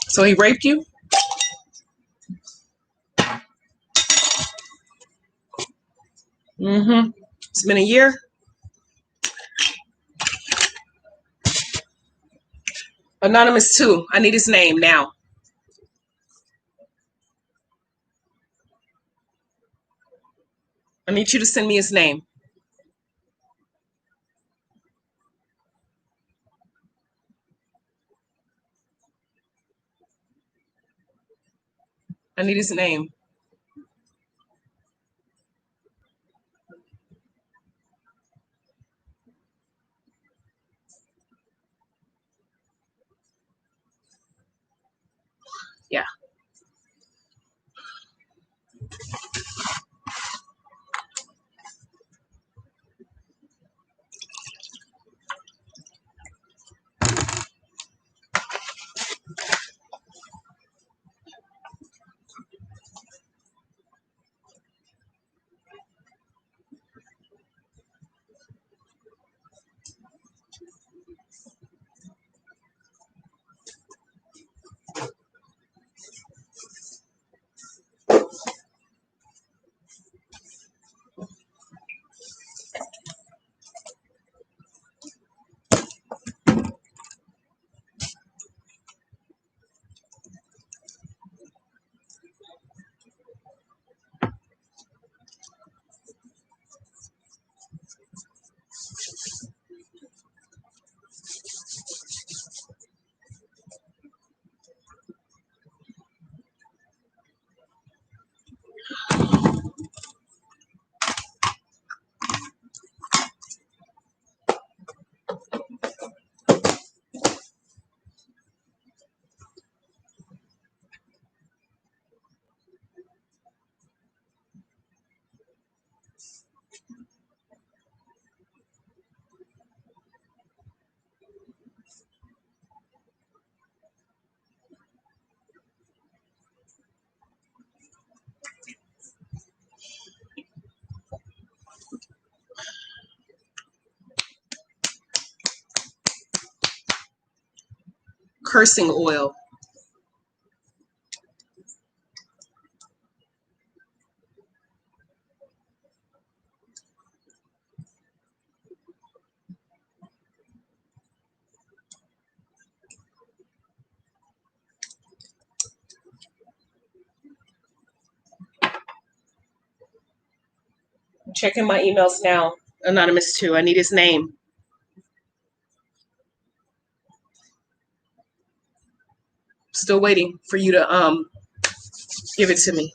So he raped you? Mm-hmm. It's been a year. Anonymous 2, I need his name now. I need you to send me his name. I need his name. Yeah. cursing oil. I'm checking my emails now. Anonymous 2. I need his name. Still waiting for you to give it to me.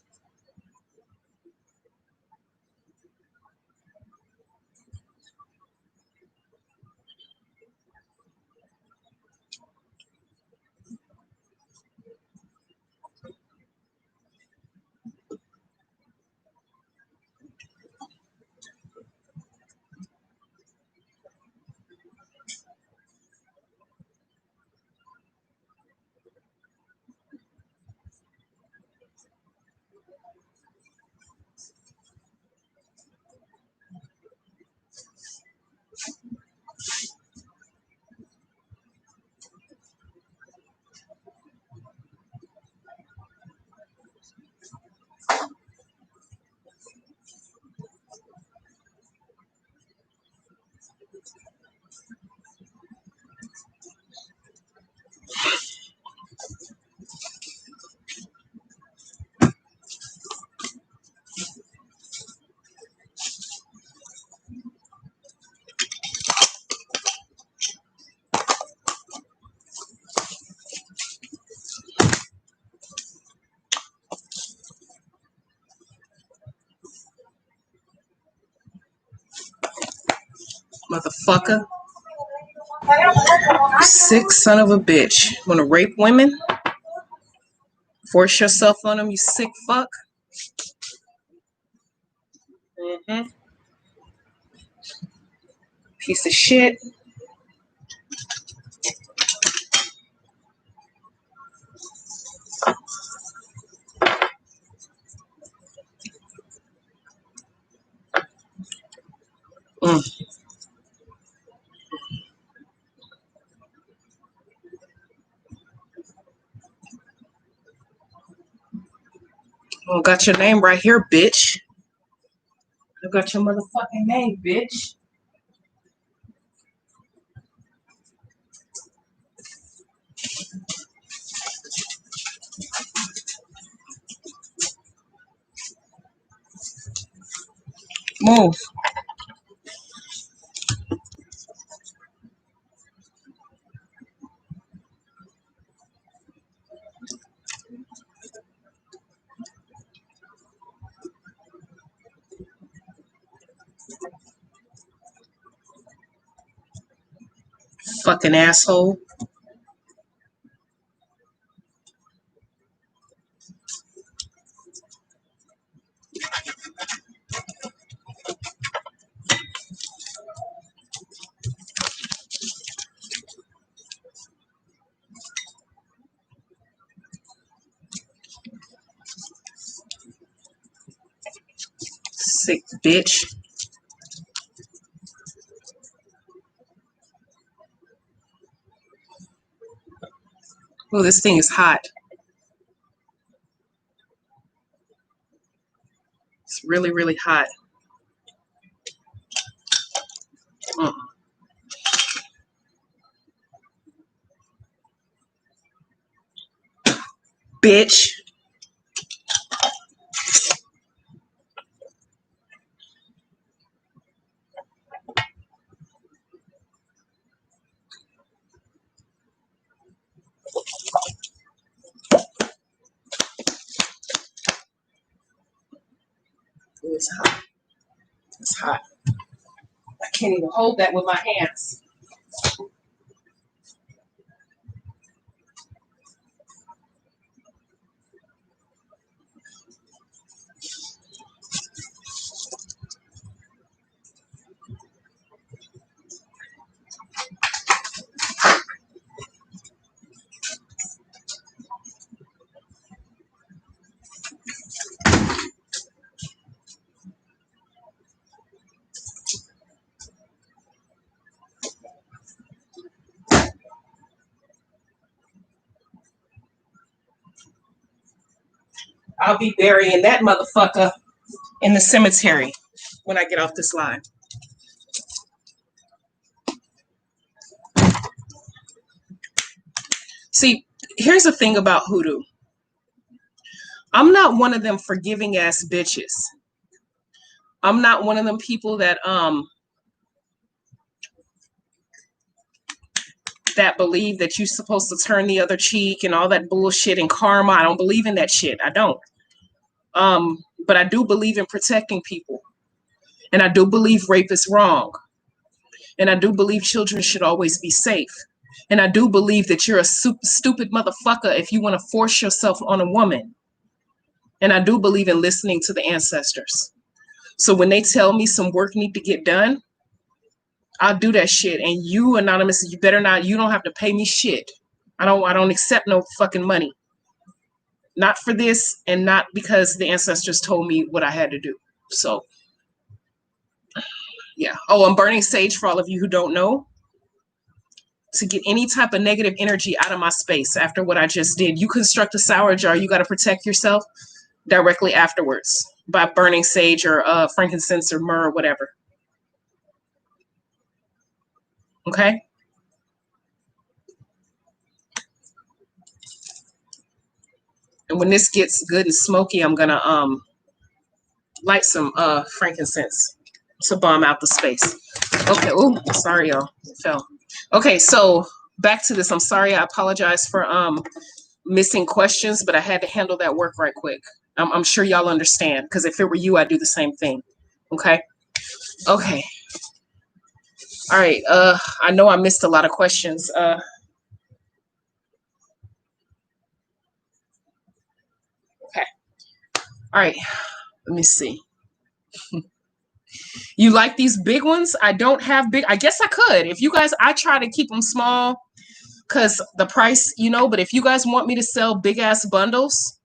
Motherfucker. You sick son of a bitch. Wanna rape women? Force yourself on them, you sick fuck. Piece of shit. Oh, got your name right here, bitch. I got your motherfucking name, bitch. Move. Fucking asshole. Sick bitch. Oh, this thing is hot. It's really, really hot. Bitch. Oh, it's hot. It's hot. I can't even hold that with my hands. I'll be burying that motherfucker in the cemetery when I get off this line. See, here's the thing about hoodoo. I'm not one of them forgiving ass bitches. I'm not one of them people that believe that you're supposed to turn the other cheek and all that bullshit and karma. I don't believe in that shit. I don't. But I do believe in protecting people. And I do believe rape is wrong. And I do believe children should always be safe. And I do believe that you're a stupid motherfucker if you want to force yourself on a woman. And I do believe in listening to the ancestors. So when they tell me some work need to get done, I'll do that shit. And you, Anonymous, you better not, you don't have to pay me shit. I don't accept no fucking money. Not for this, and not because the ancestors told me what I had to do. So, yeah. Oh, I'm burning sage for all of you who don't know. To get any type of negative energy out of my space after what I just did. You construct a sour jar, you got to protect yourself directly afterwards by burning sage or frankincense or myrrh or whatever. Okay? And when this gets good and smoky, I'm going to light some frankincense to bomb out the space. Okay. Oh, sorry, y'all. It fell. Okay, so back to this. I'm sorry. I apologize for missing questions, but I had to handle that work right quick. I'm sure y'all understand, because if it were you, I'd do the same thing. Okay? Okay. All right. I know I missed a lot of questions. Okay. All right. Let me see. You like these big ones? I don't have big. I guess I could. If you guys, I try to keep them small because the price, you know, but if you guys want me to sell big ass bundles,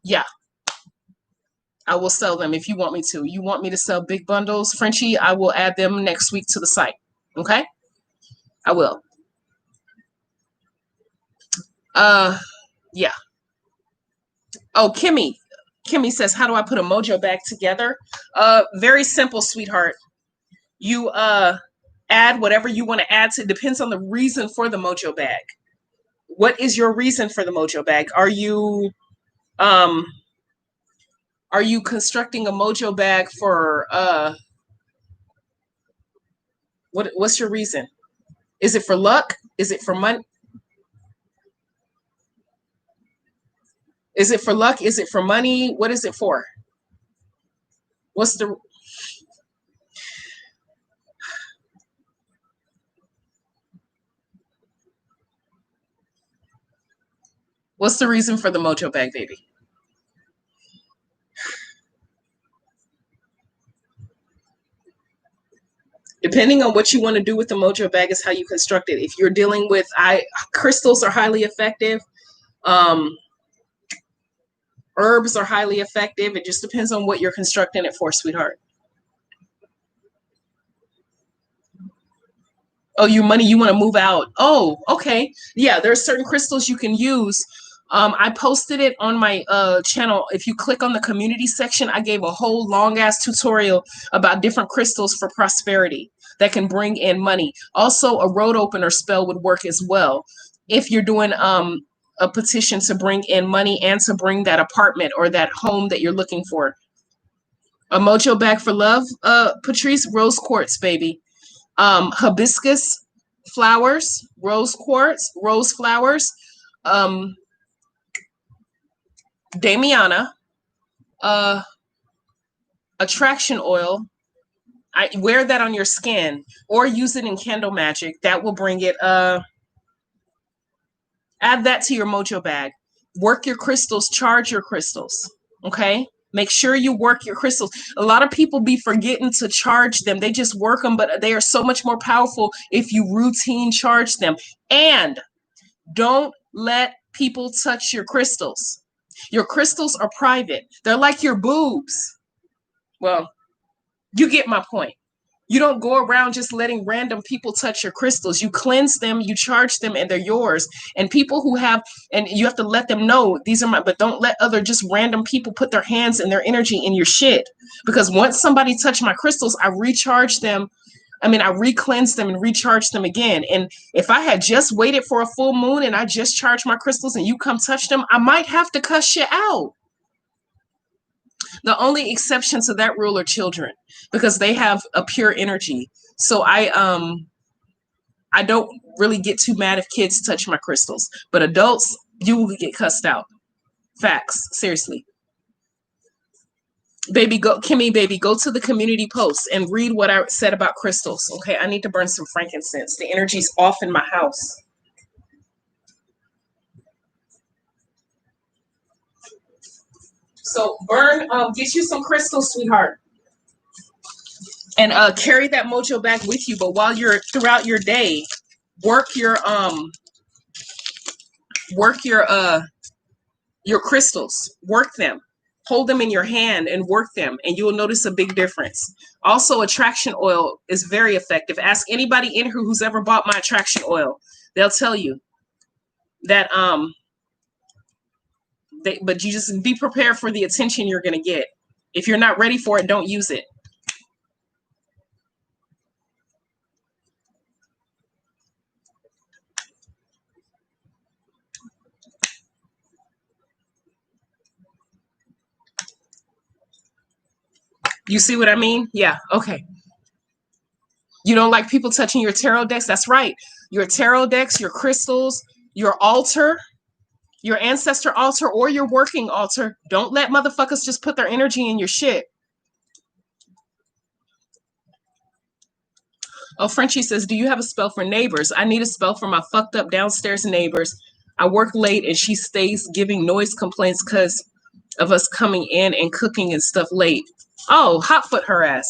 yeah, I will sell them if you want me to. You want me to sell big bundles, Frenchie? I will add them next week to the site. Okay? I will. Yeah. Oh, Kimmy. Kimmy says, how do I put a mojo bag together? Very simple, sweetheart. You add whatever you want to add to. It depends on the reason for the mojo bag. What is your reason for the mojo bag? Are you constructing a mojo bag for what's your reason? Is it for luck? Is it for money? Is it for luck? Is it for money? What is it for? What's the reason for the mojo bag, baby? Depending on what you want to do with the mojo bag is how you construct it. If you're dealing with crystals are highly effective. Herbs are highly effective. It just depends on what you're constructing it for, sweetheart. Oh, your money, you want to move out. Oh, okay. Yeah, there are certain crystals you can use. I posted it on my channel. If you click on the community section, I gave a whole long ass tutorial about different crystals for prosperity that can bring in money. Also, a road opener spell would work as well if you're doing a petition to bring in money and to bring that apartment or that home that you're looking for. A mojo bag for love, Patrice, rose quartz, baby. Hibiscus flowers, rose quartz, rose flowers, Damiana, attraction oil. I wear that on your skin or use it in candle magic. That will bring it. Add that to your mojo bag. Work your crystals, charge your crystals. Okay? Make sure you work your crystals. A lot of people be forgetting to charge them. They just work them, but they are so much more powerful if you routine charge them. And don't let people touch your crystals. Your crystals are private. They're like your boobs. Well, you get my point. You don't go around just letting random people touch your crystals. You cleanse them, you charge them, and they're yours. And people who have, and you have to let them know these are my, but don't let other just random people put their hands and their energy in your shit. Because once somebody touched my crystals, I recharge them. I mean, I re-cleanse them and recharge them again. And if I had just waited for a full moon and I just charged my crystals and you come touch them, I might have to cuss you out. The only exception to that rule are children because they have a pure energy. So I don't really get too mad if kids touch my crystals, but adults, you will get cussed out. Facts, seriously. Baby, go, Kimmy, baby, go to the community post and read what I said about crystals. Okay, I need to burn some frankincense. The energy's off in my house. So burn, get you some crystals, sweetheart, and carry that mojo back with you. But while you're throughout your day, work your work your crystals, work them, hold them in your hand and work them, and you will notice a big difference. Also, attraction oil is very effective. Ask anybody in here who's ever bought my attraction oil. They'll tell you that but you just be prepared for the attention you're going to get. If you're not ready for it, don't use it. You see what I mean? Yeah, okay. You don't like people touching your tarot decks? That's right. Your tarot decks, your crystals, your altar, your ancestor altar, or your working altar. Don't let motherfuckers just put their energy in your shit. Oh, Frenchie says, do you have a spell for neighbors? I need a spell for my fucked up downstairs neighbors. I work late and she stays giving noise complaints because of us coming in and cooking and stuff late. Oh, hotfoot her ass.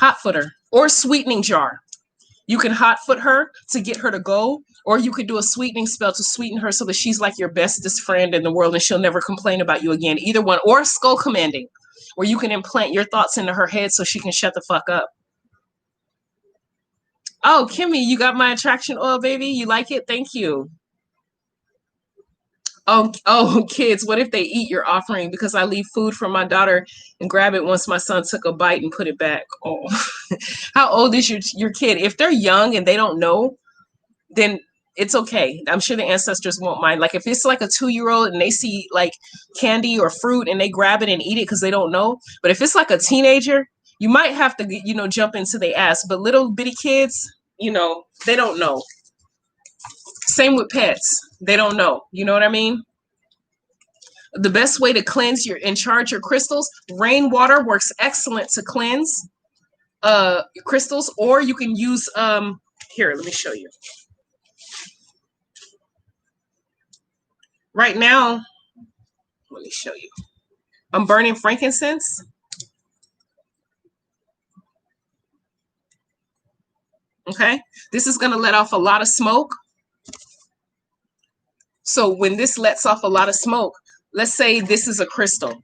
Hotfoot her. Or sweetening jar. You can hotfoot her to get her to go, or you could do a sweetening spell to sweeten her so that she's like your bestest friend in the world and she'll never complain about you again. Either one. Or skull commanding, where you can implant your thoughts into her head so she can shut the fuck up. Oh, Kimmy, you got my attraction oil, baby? You like it? Thank you. Oh, kids, what if they eat your offering because I leave food for my daughter and grab it once my son took a bite and put it back? Oh, how old is your kid? If they're young and they don't know, then it's okay. I'm sure the ancestors won't mind. Like if it's like a 2-year-old and they see like candy or fruit and they grab it and eat it because they don't know. But if it's like a teenager, you might have to, jump into their ass. But little bitty kids, they don't know. Same with pets. They don't know. You know what I mean? The best way to cleanse and charge your crystals, rainwater works excellent to cleanse crystals, or you can use here, let me show you. Right now, let me show you. I'm burning frankincense. Okay. This is going to let off a lot of smoke. So when this lets off a lot of smoke, let's say this is a crystal.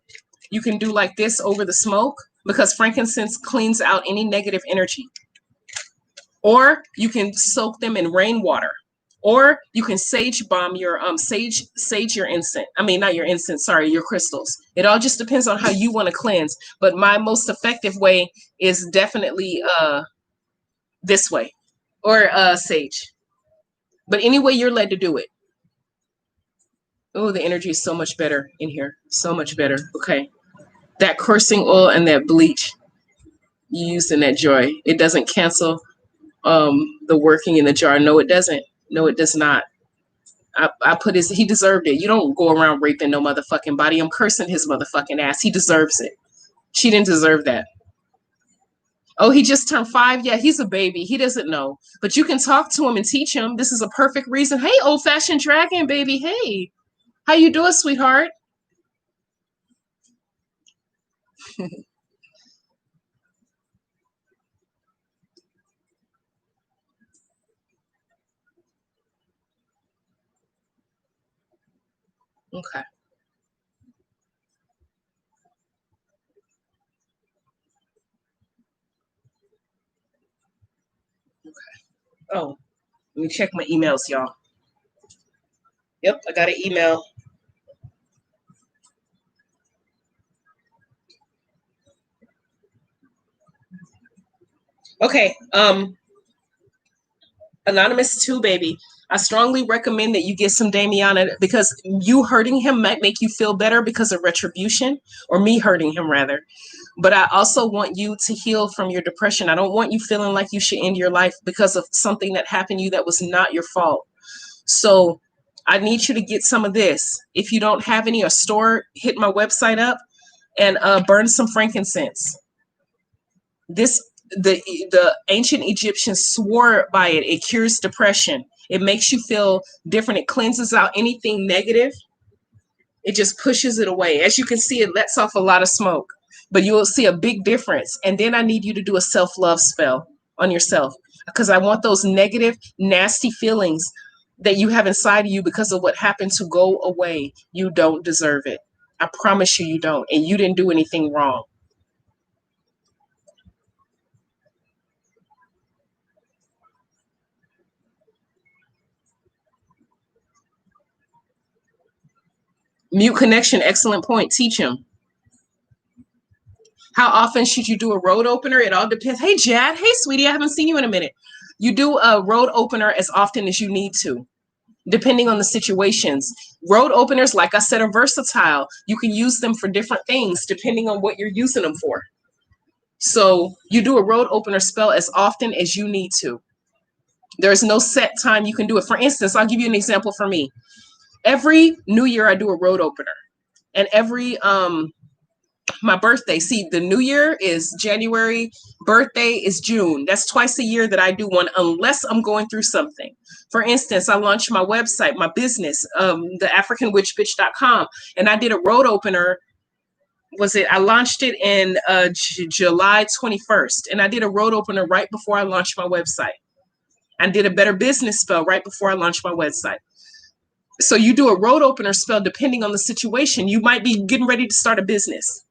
You can do like this over the smoke because frankincense cleans out any negative energy. Or you can soak them in rainwater. Or you can sage bomb your sage your incense. I mean, not your incense, sorry, your crystals. It all just depends on how you want to cleanse. But my most effective way is definitely this way. Or sage. But any way you're led to do it. Oh, the energy is so much better in here. So much better. Okay. That cursing oil and that bleach you used in that joy, it doesn't cancel the working in the jar. No, it doesn't. No, it does not. I put he deserved it. You don't go around raping no motherfucking body. I'm cursing his motherfucking ass. He deserves it. She didn't deserve that. Oh, he just turned 5. Yeah, he's a baby. He doesn't know. But you can talk to him and teach him. This is a perfect reason. Hey, old-fashioned dragon, baby. Hey, how you doing, sweetheart? Okay. Oh, let me check my emails, y'all. Yep, I got an email. Okay, Anonymous 2, baby. I strongly recommend that you get some Damiana because you hurting him might make you feel better because of retribution, or me hurting him rather. But I also want you to heal from your depression. I don't want you feeling like you should end your life because of something that happened to you that was not your fault. So I need you to get some of this. If you don't have any or store, hit my website up and burn some frankincense. This the ancient Egyptians swore by it. It cures depression. It makes you feel different. It cleanses out anything negative. It just pushes it away. As you can see, it lets off a lot of smoke, but you will see a big difference. And then I need you to do a self-love spell on yourself because I want those negative, nasty feelings that you have inside of you because of what happened to go away. You don't deserve it. I promise you, you don't. And you didn't do anything wrong. Mute connection, excellent point. Teach him. How often should you do a road opener? It all depends. Hey, Jad. Hey, sweetie. I haven't seen you in a minute. You do a road opener as often as you need to, depending on the situations. Road openers, like I said, are versatile. You can use them for different things depending on what you're using them for. So you do a road opener spell as often as you need to. There's no set time you can do it. For instance, I'll give you an example for me. Every New Year, I do a road opener. And every my birthday. See, the new year is January, birthday is June. That's twice a year that I do one unless I'm going through something. For instance, I launched my website, my business, the AfrikanWitchBitch.com, and I did a road opener. I launched it in July 21st, and I did a road opener right before I launched my website. I did a better business spell right before I launched my website. So you do a road opener spell depending on the situation. You might be getting ready to start a business,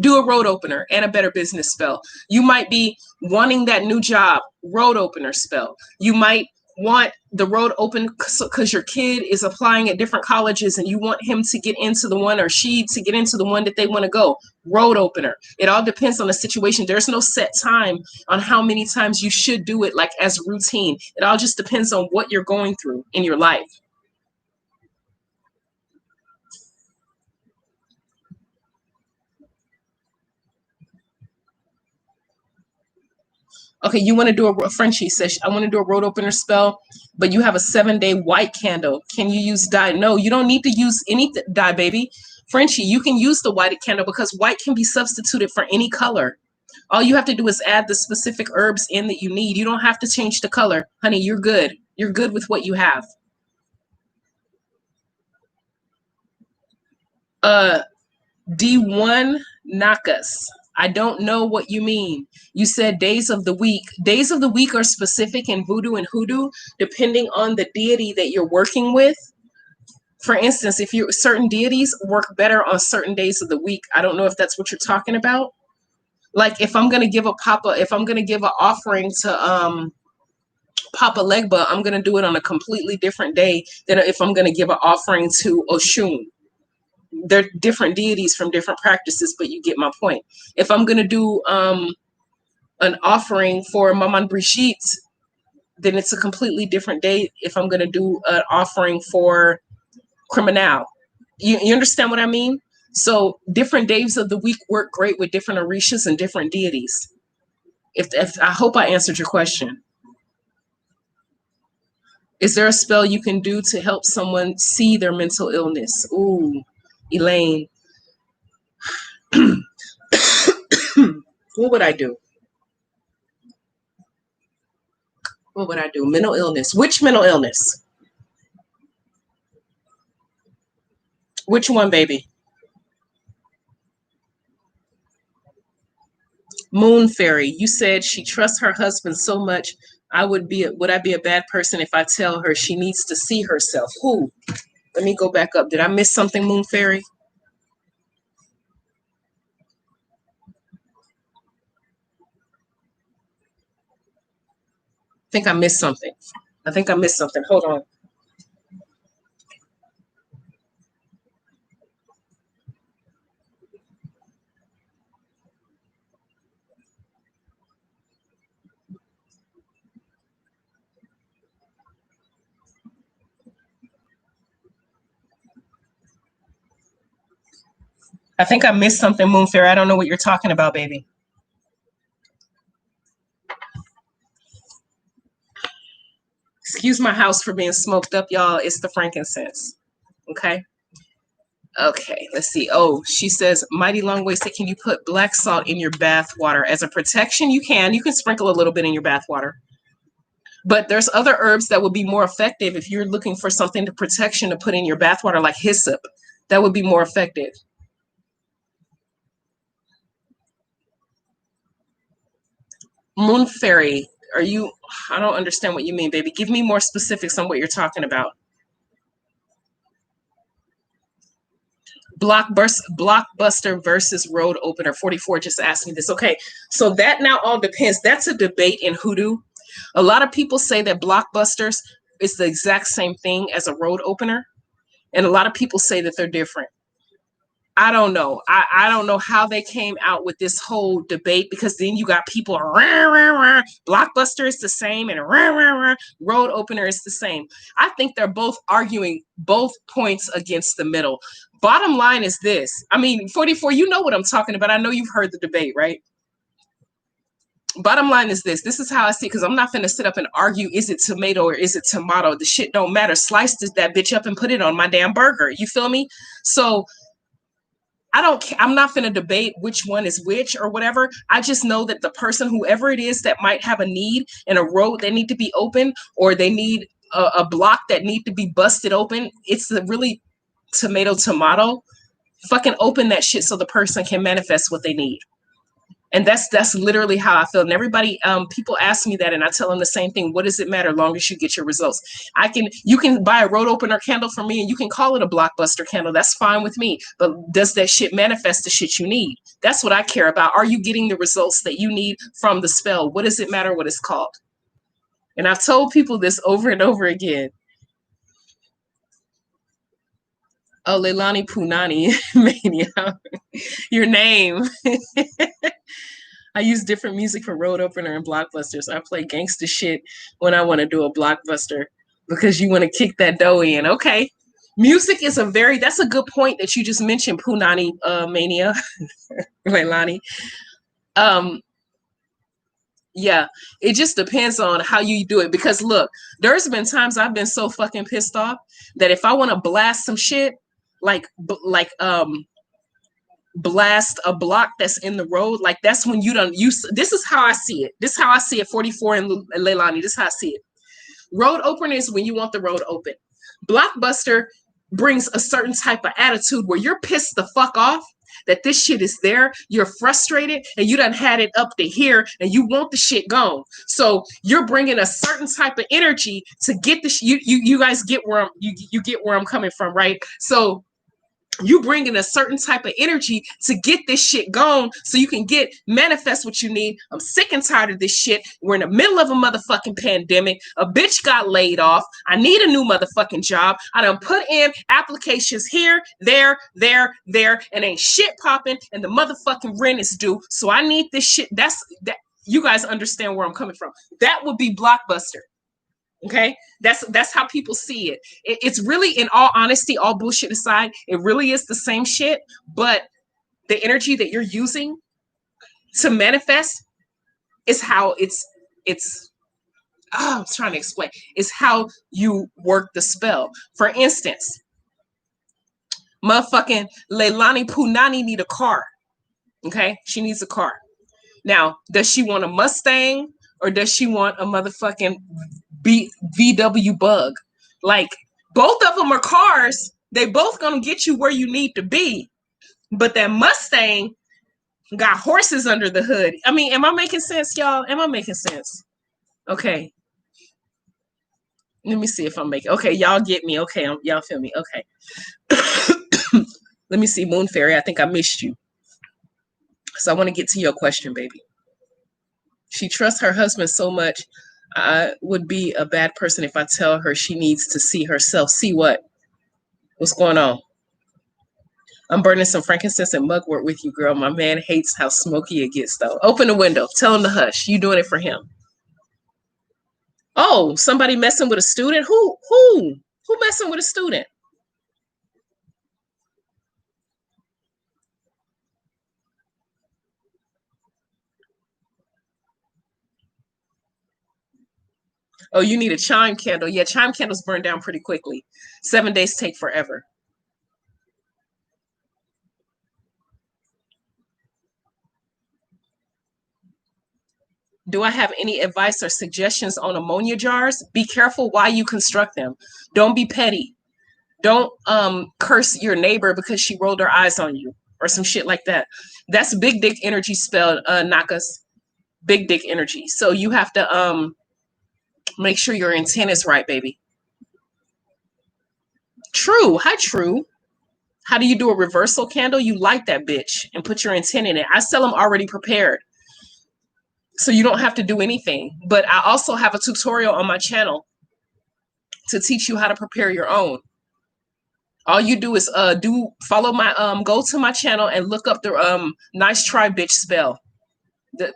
do a road opener and a better business spell. You might be wanting that new job, road opener spell. You might want the road open because your kid is applying at different colleges and you want him to get into the one or she to get into the one that they want to go. Road opener. It all depends on the situation. There's no set time on how many times you should do it, like as routine. It all just depends on what you're going through in your life. Okay, you want to do a Frenchie says, I want to do a road opener spell, but you have a 7-day white candle. Can you use dye? No, you don't need to use any dye, baby. Frenchie, you can use the white candle because white can be substituted for any color. All you have to do is add the specific herbs in that you need. You don't have to change the color. Honey, you're good. You're good with what you have. D1 Nakas. I don't know what you mean. You said days of the week. Days of the week are specific in voodoo and hoodoo, depending on the deity that you're working with. For instance, if you certain deities work better on certain days of the week. I don't know if that's what you're talking about. Like if I'm gonna give if I'm gonna give an offering to Papa Legba, I'm gonna do it on a completely different day than if I'm gonna give an offering to Oshun. They're different deities from different practices, but you get my point. If I'm gonna do an offering for Maman Brigitte, then it's a completely different day if I'm gonna do an offering for Criminal. You understand what I mean? So different days of the week work great with different orishas and different deities. If I hope I answered your question. Is there a spell you can do to help someone see their mental illness? Ooh, Elaine. What would I do? What would I do? Mental illness. Which mental illness? Which one, baby? Moon Fairy. You said she trusts her husband so much. Would I be a bad person if I tell her she needs to see herself? Who? Let me go back up. Did I miss something, Moon Fairy? I think I missed something. I think I missed something. Hold on. I think I missed something, Moonfair. I don't know what you're talking about, baby. Excuse my house for being smoked up, y'all. It's the frankincense. Okay. Okay, let's see. Oh, she says, Mighty Long Way said, can you put black salt in your bath water as a protection? You can. You can sprinkle a little bit in your bath water. But there's other herbs that would be more effective if you're looking for something to protection to put in your bath water, like hyssop. That would be more effective. Moon Fairy, are you? I don't understand what you mean, baby. Give me more specifics on what you're talking about. Blockbuster versus road opener. 44 just asked me this. Okay, so that now all depends. That's a debate in hoodoo. A lot of people say that blockbusters is the exact same thing as a road opener, and a lot of people say that they're different. I don't know. I don't know how they came out with this whole debate, because then you got people rah, rah, rah, Blockbuster is the same and rah, rah, rah, road opener is the same. I think they're both arguing both points against the middle. Bottom line is this. I mean, 44, you know what I'm talking about. I know you've heard the debate, right? Bottom line is this. This is how I see it, because I'm not going to sit up and argue, is it tomato or is it tomato? The shit don't matter. Slice that bitch up and put it on my damn burger. You feel me? So I'm not going to debate which one is which or whatever. I just know that the person, whoever it is that might have a need in a road that need to be open, or they need a block that need to be busted open, it's the really tomato. Fucking open that shit so the person can manifest what they need. And that's literally how I feel. And everybody, people ask me that, and I tell them the same thing. What does it matter? Long as you get your results. You can buy a road opener candle from me, and you can call it a blockbuster candle. That's fine with me. But does that shit manifest the shit you need? That's what I care about. Are you getting the results that you need from the spell? What does it matter what it's called? And I've told people this over and over again. Oh, Leilani Punani Mania. Your name. I use different music for road opener and blockbusters. I play gangster shit when I want to do a blockbuster, because you want to kick that dough in. Okay. Music is that's a good point that you just mentioned, Punani Mania, Leilani. Yeah, it just depends on how you do it. Because look, there's been times I've been so fucking pissed off that if I want to blast some shit, like blast a block that's in the road, like that's when you don't use. This is how I see it. This is how I see it. 44 and Leilani. This is how I see it. Road opener is when you want the road open. Blockbuster brings a certain type of attitude where you're pissed the fuck off that this shit is there. You're frustrated and you done had it up to here and you want the shit gone. So you're bringing a certain type of energy to get this. You guys get where you get where I'm coming from, right? So you bring in a certain type of energy to get this shit gone so you can manifest what you need. I'm sick and tired of this shit. We're in the middle of a motherfucking pandemic. A bitch got laid off. I need a new motherfucking job. I done put in applications here, there, and ain't shit popping, and the motherfucking rent is due. So I need this shit. That. You guys understand where I'm coming from. That would be Blockbuster. Okay, that's how people see it. It's really, in all honesty, all bullshit aside, it really is the same shit, but the energy that you're using to manifest is how I'm trying to explain, is how you work the spell. For instance, motherfucking Leilani Punani need a car. Okay, she needs a car. Now, does she want a Mustang or does she want a motherfucking VW Bug? Like, both of them are cars. They both gonna get you where you need to be. But that Mustang got horses under the hood. I mean, am I making sense, y'all? Am I making sense? Okay. Let me see if I'm making. Okay, y'all get me. Okay, y'all feel me. Okay. Let me see, Moon Fairy. I think I missed you. So I want to get to your question, baby. She trusts her husband so much. I would be a bad person if I tell her she needs to see herself. See what? What's going on? I'm burning some frankincense and mugwort with you, girl. My man hates how smoky it gets, though. Open the window. Tell him to hush. You doing it for him. Oh, somebody messing with a student? Who messing with a student? Oh, you need a chime candle. Yeah, chime candles burn down pretty quickly. 7 days take forever. Do I have any advice or suggestions on ammonia jars? Be careful why you construct them. Don't be petty. Don't curse your neighbor because she rolled her eyes on you or some shit like that. That's big dick energy spelled Nakas. Big dick energy. So you have to make sure your intent is right, baby. True. Hi, true. How do you do a reversal candle? You light that bitch and put your intent in it. I sell them already prepared. So you don't have to do anything. But I also have a tutorial on my channel to teach you how to prepare your own. All you do is follow my go to my channel and look up the nice try bitch spell.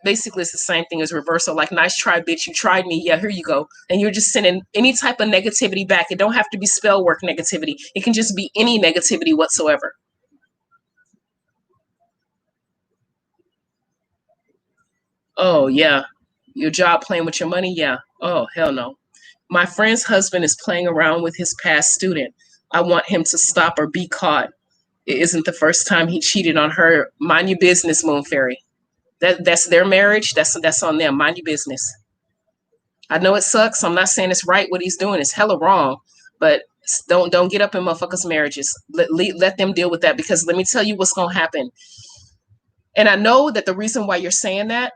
Basically it's the same thing as reversal. Like, nice try bitch, you tried me, yeah, here you go. And you're just sending any type of negativity back. It don't have to be spell work negativity. It can just be any negativity whatsoever. Oh yeah, your job playing with your money, yeah. Oh hell no. My friend's husband is playing around with his past student. I want him to stop or be caught. It isn't the first time he cheated on her. Mind your business, Moon Fairy. That's their marriage. That's on them. Mind your business. I know it sucks. I'm not saying it's right what he's doing. It's hella wrong. But don't get up in motherfuckers' marriages. Let them deal with that, because let me tell you what's gonna happen. And I know that the reason why you're saying that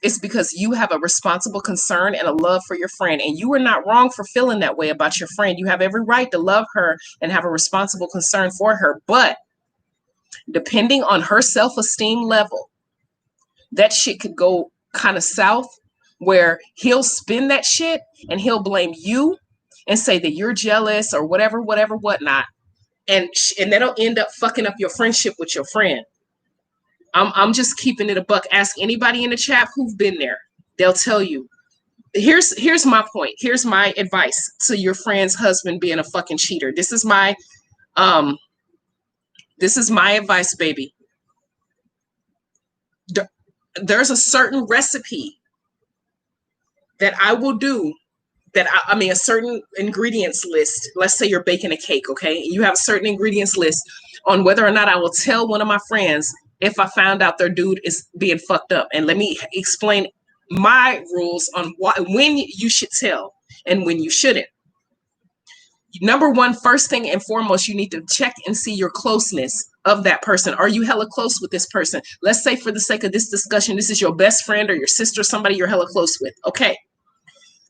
is because you have a responsible concern and a love for your friend, and you are not wrong for feeling that way about your friend. You have every right to love her and have a responsible concern for her. But depending on her self-esteem level, that shit could go kind of south, where he'll spin that shit and he'll blame you and say that you're jealous or whatever, whatnot. And that'll end up fucking up your friendship with your friend. I'm just keeping it a buck. Ask anybody in the chat who've been there. They'll tell you. Here's my point. Here's my advice to your friend's husband being a fucking cheater. Um this is my advice, baby. There's a certain recipe that I will do, I mean, a certain ingredients list. Let's say you're baking a cake, okay? You have a certain ingredients list on whether or not I will tell one of my friends if I found out their dude is being fucked up. And let me explain my rules on when you should tell and when you shouldn't. Number one, first thing and foremost, you need to check and see your closeness of that person. Are you hella close with this person? Let's say, for the sake of this discussion, this is your best friend or your sister, somebody you're hella close with. Okay.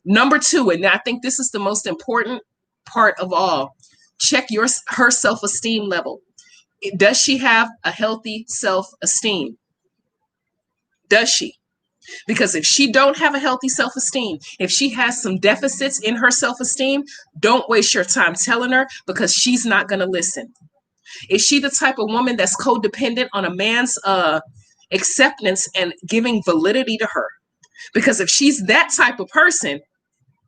Number two, and I think this is the most important part of all, check her self-esteem level. Does she have a healthy self-esteem? Does she? Because if she don't have a healthy self-esteem, if she has some deficits in her self-esteem, don't waste your time telling her, because she's not going to listen. Is she the type of woman that's codependent on a man's acceptance and giving validity to her? Because if she's that type of person,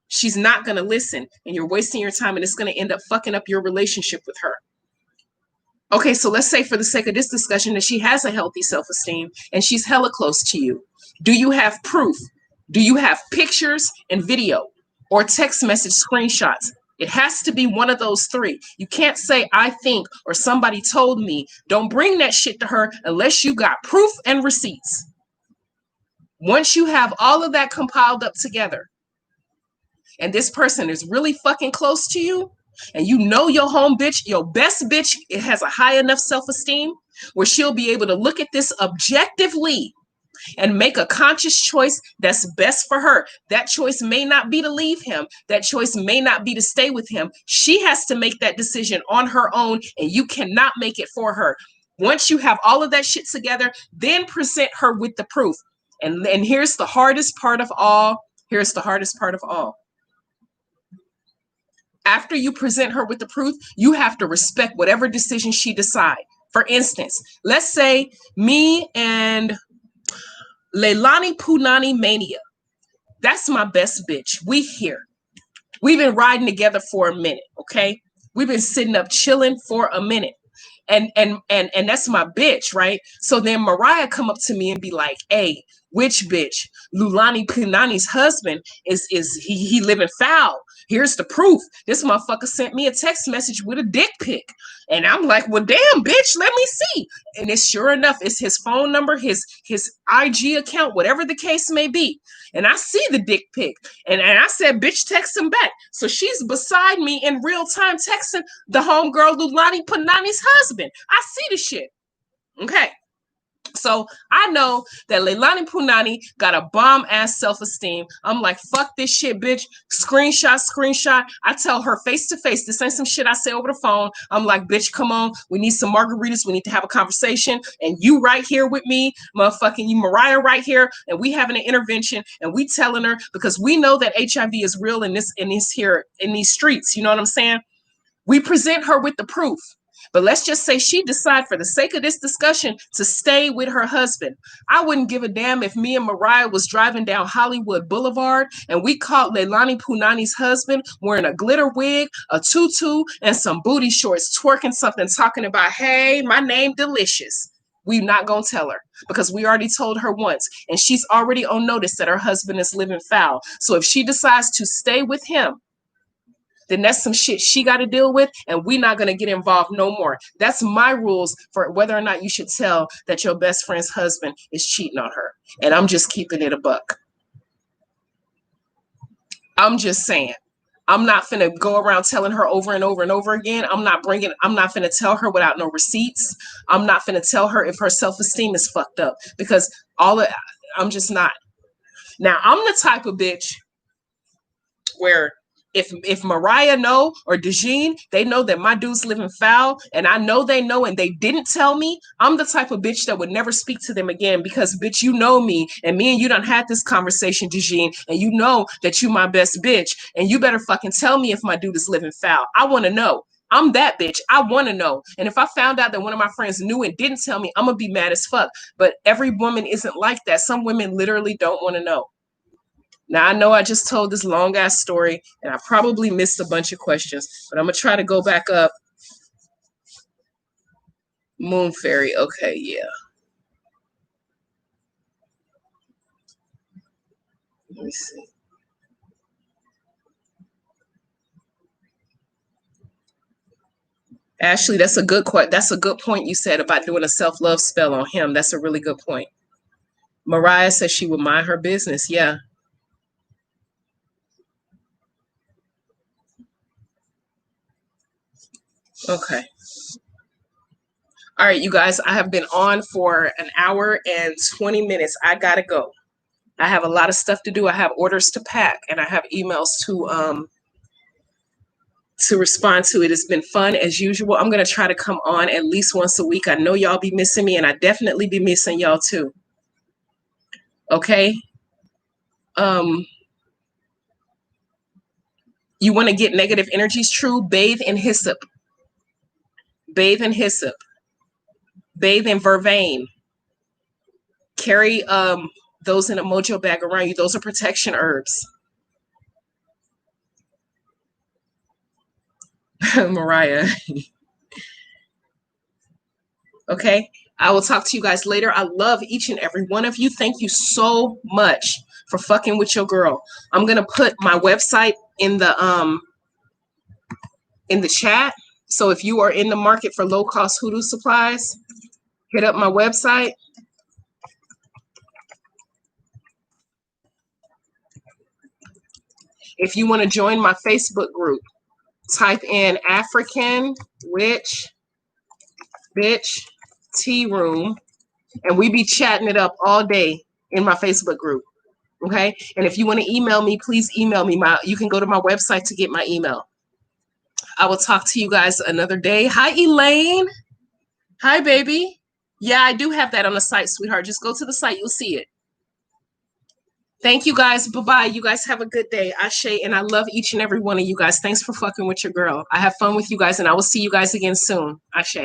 she's not going to listen, and you're wasting your time, and it's going to end up fucking up your relationship with her. Okay, so let's say, for the sake of this discussion, that she has a healthy self-esteem and she's hella close to you. Do you have proof? Do you have pictures and video or text message screenshots? It has to be one of those three. You can't say, I think, or somebody told me. Don't bring that shit to her unless you got proof and receipts. Once you have all of that compiled up together, and this person is really fucking close to you, and you know your home bitch, your best bitch, it has a high enough self-esteem where she'll be able to look at this objectively and make a conscious choice that's best for her. That choice may not be to leave him. That choice may not be to stay with him. She has to make that decision on her own, and you cannot make it for her. Once you have all of that shit together, then present her with the proof. And here's the hardest part of all. Here's the hardest part of all. After you present her with the proof, you have to respect whatever decision she decides. For instance, let's say me and Leilani Punani Mania. That's my best bitch. We here. We've been riding together for a minute, okay? We've been sitting up chilling for a minute. And that's my bitch, right? So then Mariah come up to me and be like, hey, which bitch? Lulani Punani's husband is he living foul. Here's the proof. This motherfucker sent me a text message with a dick pic. And I'm like, well, damn, bitch, let me see. And it's sure enough, it's his phone number, his IG account, whatever the case may be. And I see the dick pic. And I said, bitch, text him back. So she's beside me in real time texting the homegirl Lulani Punani's husband. I see the shit. Okay. So I know that Leilani Punani got a bomb ass self-esteem. I'm like, fuck this shit, bitch. Screenshot. I tell her face to face, this ain't some shit I say over the phone. I'm like, bitch, come on. We need some margaritas. We need to have a conversation. And you right here with me, motherfucking you, Mariah right here. And we having an intervention and we telling her because we know that HIV is real in these streets. You know what I'm saying? We present her with the proof. But let's just say she decide for the sake of this discussion to stay with her husband. I wouldn't give a damn if me and Mariah was driving down Hollywood Boulevard and we caught Leilani Punani's husband wearing a glitter wig, a tutu, and some booty shorts, twerking something, talking about, hey, my name Delicious. We're not going to tell her because we already told her once. And she's already on notice that her husband is living foul. So if she decides to stay with him, then that's some shit she got to deal with, and we're not going to get involved no more. That's my rules for whether or not you should tell that your best friend's husband is cheating on her. And I'm just keeping it a buck. I'm just saying. I'm not finna go around telling her over and over and over again. I'm not finna tell her without no receipts. I'm not finna tell her if her self-esteem is fucked up because I'm just not. Now, I'm the type of bitch where if Mariah know or DeJean, they know that my dude's living foul, and I know they know and they didn't tell me, I'm the type of bitch that would never speak to them again because, bitch, you know me, and me and you done had this conversation, DeJean, and you know that you my best bitch, and you better fucking tell me if my dude is living foul. I want to know. I'm that bitch. I want to know. And if I found out that one of my friends knew and didn't tell me, I'm going to be mad as fuck. But every woman isn't like that. Some women literally don't want to know. Now, I know I just told this long ass story and I probably missed a bunch of questions, but I'm going to try to go back up. Moon Fairy. Okay, yeah. Let me see. Ashley, that's a good point you said about doing a self-love spell on him. That's a really good point. Mariah says she would mind her business. Yeah. Okay. All right, you guys, I have been on for an hour and 20 minutes. I gotta go. I have a lot of stuff to do. I have orders to pack and I have emails to respond to. It has been fun as usual. I'm gonna try to come on at least once a week. I know y'all be missing me and I definitely be missing y'all too. Okay. You want to get negative energies true? Bathe in hyssop. Bathe in hyssop. Bathe in vervain. Carry those in a mojo bag around you. Those are protection herbs. Mariah. Okay. I will talk to you guys later. I love each and every one of you. Thank you so much for fucking with your girl. I'm gonna put my website in the chat. So if you are in the market for low cost hoodoo supplies, hit up my website. If you want to join my Facebook group, type in African Witch Bitch Tea Room, and we be chatting it up all day in my Facebook group. Okay. And if you want to email me, please email me. You can go to my website to get my email. I will talk to you guys another day. Hi, Elaine. Hi, baby. Yeah, I do have that on the site, sweetheart. Just go to the site. You'll see it. Thank you guys. Bye-bye. You guys have a good day. Ashe, and I love each and every one of you guys. Thanks for fucking with your girl. I have fun with you guys, and I will see you guys again soon. Ashe.